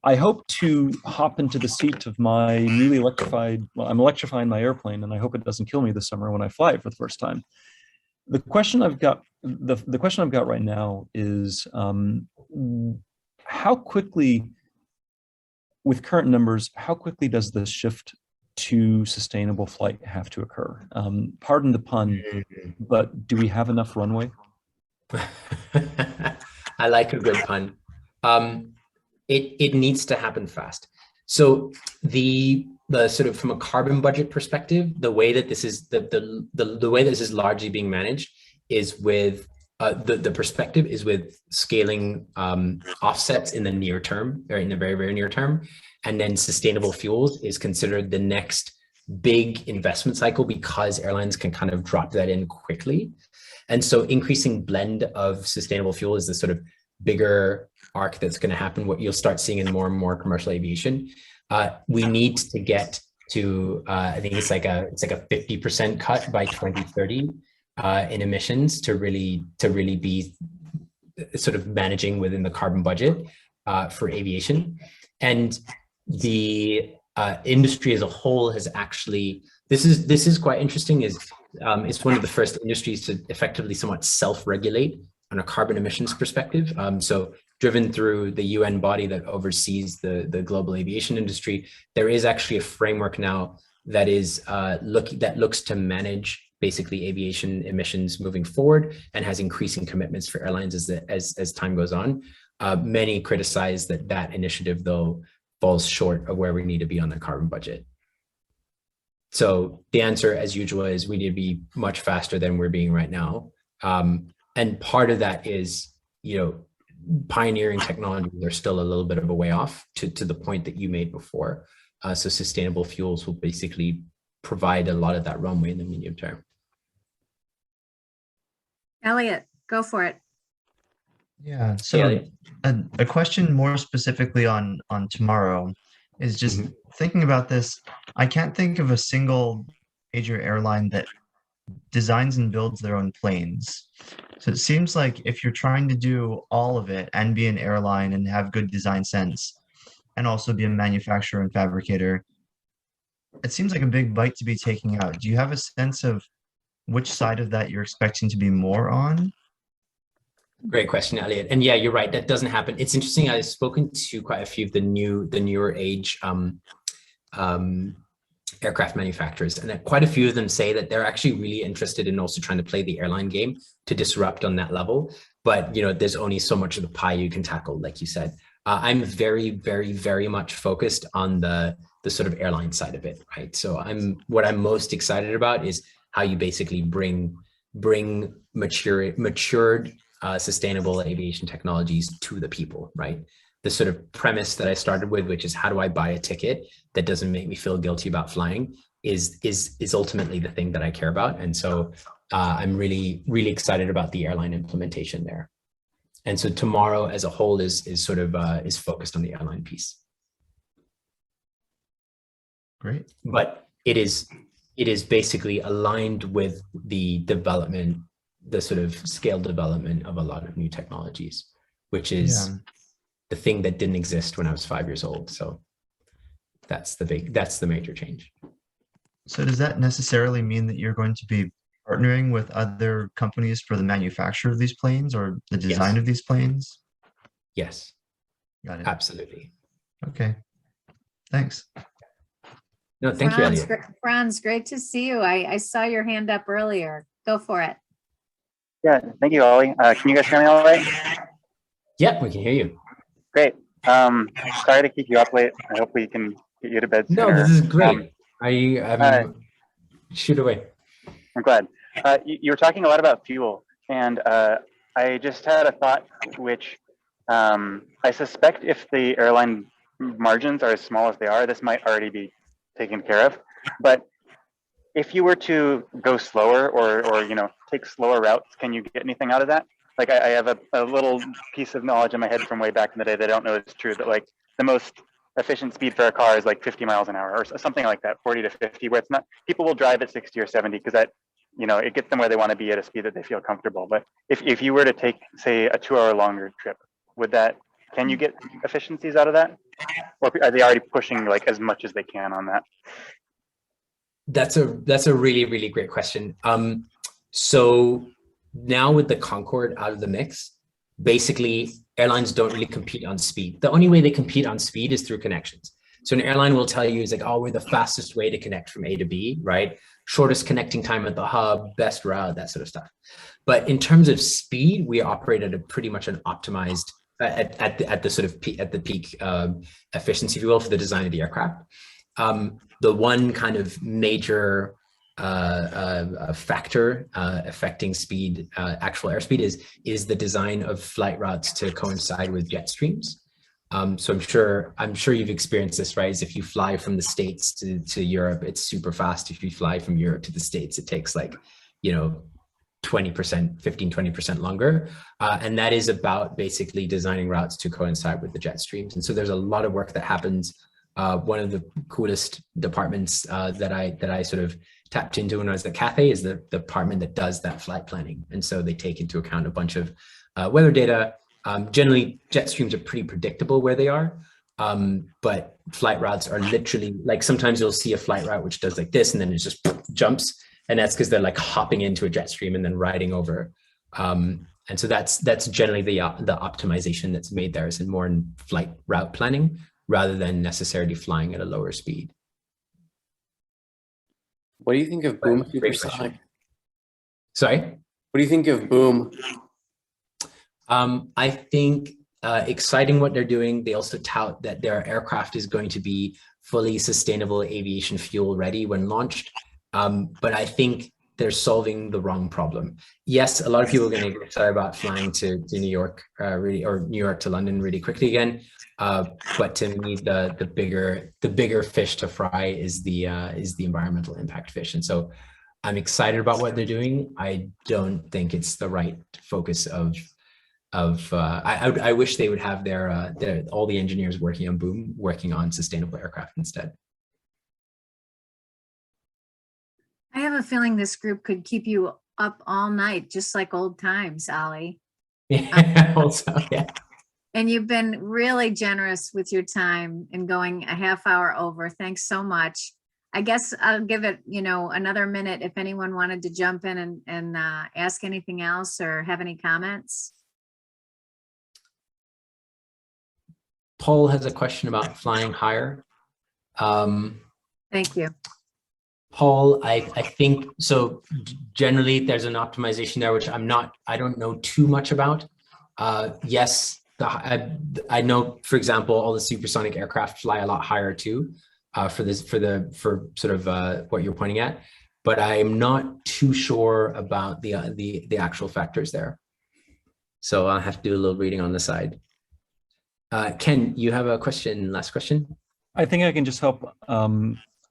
I hope to hop into the seat of my newly electrified, well, I'm electrifying my airplane, and I hope it doesn't kill me this summer when I fly it for the first time. The question I've got, the question I've got right now is how quickly with current numbers, how quickly does the shift to sustainable flight have to occur? Pardon the pun, but do we have enough runway? I like a good pun. It needs to happen fast. So the sort of from a carbon budget perspective, the way that this is the way this is largely being managed is with the perspective is with scaling offsets in the near term, or in the very, very near term. And then sustainable fuels is considered the next big investment cycle because airlines can kind of drop that in quickly. And so increasing blend of sustainable fuel is the sort of bigger arc that's going to happen, what you'll start seeing in more and more commercial aviation. We need to get to, I think it's like a 50% cut by 2030 in emissions to really be sort of managing within the carbon budget for aviation. And the industry as a whole has actually, this is quite interesting, is it's one of the first industries to effectively somewhat self-regulate on a carbon emissions perspective. So driven through the UN body that oversees the global aviation industry, there is actually a framework now that is that looks to manage basically aviation emissions moving forward and has increasing commitments for airlines as time goes on. Many criticize that initiative, though, falls short of where we need to be on the carbon budget. So the answer, as usual, is we need to be much faster than we're being right now. And part of that is, pioneering technologies are still a little bit of a way off to the point that you made before. So sustainable fuels will basically provide a lot of that runway in the medium term. Elliot, go for it. Yeah, so a question more specifically on tomorrow is just thinking about this. I can't think of a single major airline that designs and builds their own planes. So it seems like if you're trying to do all of it and be an airline and have good design sense and also be a manufacturer and fabricator, it seems like a big bite to be taking out. Do you have a sense of which side of that you're expecting to be more on? Great question, Elliot. And yeah, you're right. That doesn't happen. It's interesting. I've spoken to quite a few of the newer age aircraft manufacturers, and quite a few of them say that they're actually really interested in also trying to play the airline game to disrupt on that level. But there's only so much of the pie you can tackle, like you said. I'm very, very, very much focused on the sort of airline side of it, right? So what I'm most excited about is how you basically bring matured sustainable aviation technologies to the people, right? The sort of premise that I started with, which is how do I buy a ticket that doesn't make me feel guilty about flying, is ultimately the thing that I care about. And so I'm really, really excited about the airline implementation there. And so tomorrow as a whole is sort of is focused on the airline piece. Great. But it is basically aligned with the development, the sort of scale development of a lot of new technologies, which is the thing that didn't exist when I was 5 years old. So that's the major change. So does that necessarily mean that you're going to be partnering with other companies for the manufacture of these planes or the design of these planes? Yes. Got it. Absolutely. Okay. Thanks. No, thank you, Elliot. Franz, great to see you. I saw your hand up earlier. Go for it. Yeah, thank you, Ollie. Can you guys hear me all right? Yeah, we can hear you. Great. Sorry to keep you up late. I hope we can get you to bed sooner. No, this is great. Shoot away. I'm glad. You were talking a lot about fuel, and I just had a thought, which I suspect if the airline margins are as small as they are, this might already be taken care of. But if you were to go slower or take slower routes, can you get anything out of that? Like I have a little piece of knowledge in my head from way back in the day that I don't know is true, that like the most efficient speed for a car is like 50 miles an hour or something like that, 40 to 50, where it's not, people will drive at 60 or 70 because that, it gets them where they want to be at a speed that they feel comfortable. But if you were to take, say, a 2 hour longer trip, can you get efficiencies out of that? Or are they already pushing like as much as they can on that? That's a really, really great question. So now with the Concorde out of the mix, basically airlines don't really compete on speed. The only way they compete on speed is through connections. So an airline will tell you is like, oh, we're the fastest way to connect from A to B, right? Shortest connecting time at the hub, best route, that sort of stuff. But in terms of speed, we operate at a pretty much an optimized at the sort of peak, at the peak efficiency, if you will, for the design of the aircraft. The one kind of major factor affecting speed, actual airspeed, is the design of flight routes to coincide with jet streams. So I'm sure you've experienced this, right? Is if you fly from the States to Europe, it's super fast. If you fly from Europe to the States, it takes like, 20%, 15, 20% longer. And that is about basically designing routes to coincide with the jet streams. And so there's a lot of work that happens. One of the coolest departments that I sort of tapped into when I was at Cathay is the department that does that flight planning. And so they take into account a bunch of weather data. Generally, jet streams are pretty predictable where they are, but flight routes are literally, like, sometimes you'll see a flight route which does like this and then it just jumps, and that's because they're like hopping into a jet stream and then riding over. And so that's generally the optimization that's made there, is more in flight route planning rather than necessarily flying at a lower speed. What do you think of Boom Supersonic? Sorry? What do you think of Boom? I think exciting what they're doing. They also tout that their aircraft is going to be fully sustainable aviation fuel ready when launched. But I think they're solving the wrong problem. Yes, a lot of people are going to get excited about flying to New York, really, or New York to London really quickly again. But to me, the bigger fish to fry is the environmental impact fish. And so I'm excited about what they're doing. I don't think it's the right focus of I wish they would have their all the engineers working on Boom working on sustainable aircraft instead. I have a feeling this group could keep you up all night, just like old times, Ollie. Yeah, also, yeah. And you've been really generous with your time and going a half hour over. Thanks so much. I guess I'll give it, another minute if anyone wanted to jump in and ask anything else or have any comments. Paul has a question about flying higher. Thank you. Paul, I think, so generally there's an optimization there, which I don't know too much about. Yes, I know, for example, all the supersonic aircraft fly a lot higher too, for sort of what you're pointing at, but I'm not too sure about the actual factors there. So I'll have to do a little reading on the side. Ken, you have a question, last question? I think I can just help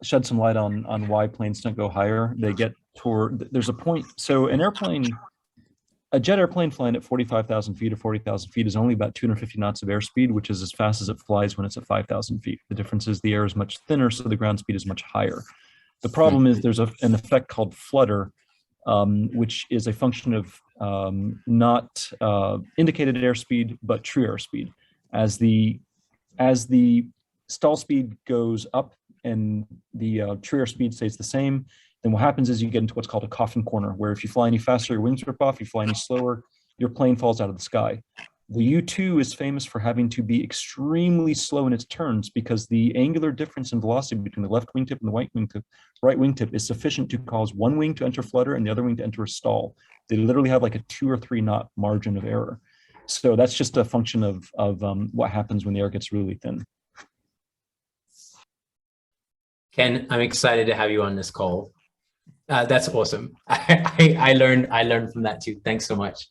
shed some light on why planes don't go higher. They get toward, there's a point, so a jet airplane flying at 45,000 feet or 40,000 feet is only about 250 knots of airspeed, which is as fast as it flies when it's at 5,000 feet. The difference is the air is much thinner, so the ground speed is much higher. The problem is there's an effect called flutter, which is a function of not indicated airspeed, but true airspeed. As the stall speed goes up and the true airspeed stays the same, then what happens is you get into what's called a coffin corner, where if you fly any faster, your wings rip off. If you fly any slower, your plane falls out of the sky. The U-2 is famous for having to be extremely slow in its turns because the angular difference in velocity between the left wingtip and the right wingtip is sufficient to cause one wing to enter flutter and the other wing to enter a stall. They literally have like a 2 or 3 knot margin of error. So that's just a function of what happens when the air gets really thin. Ken, I'm excited to have you on this call. That's awesome. I learned from that too. Thanks so much.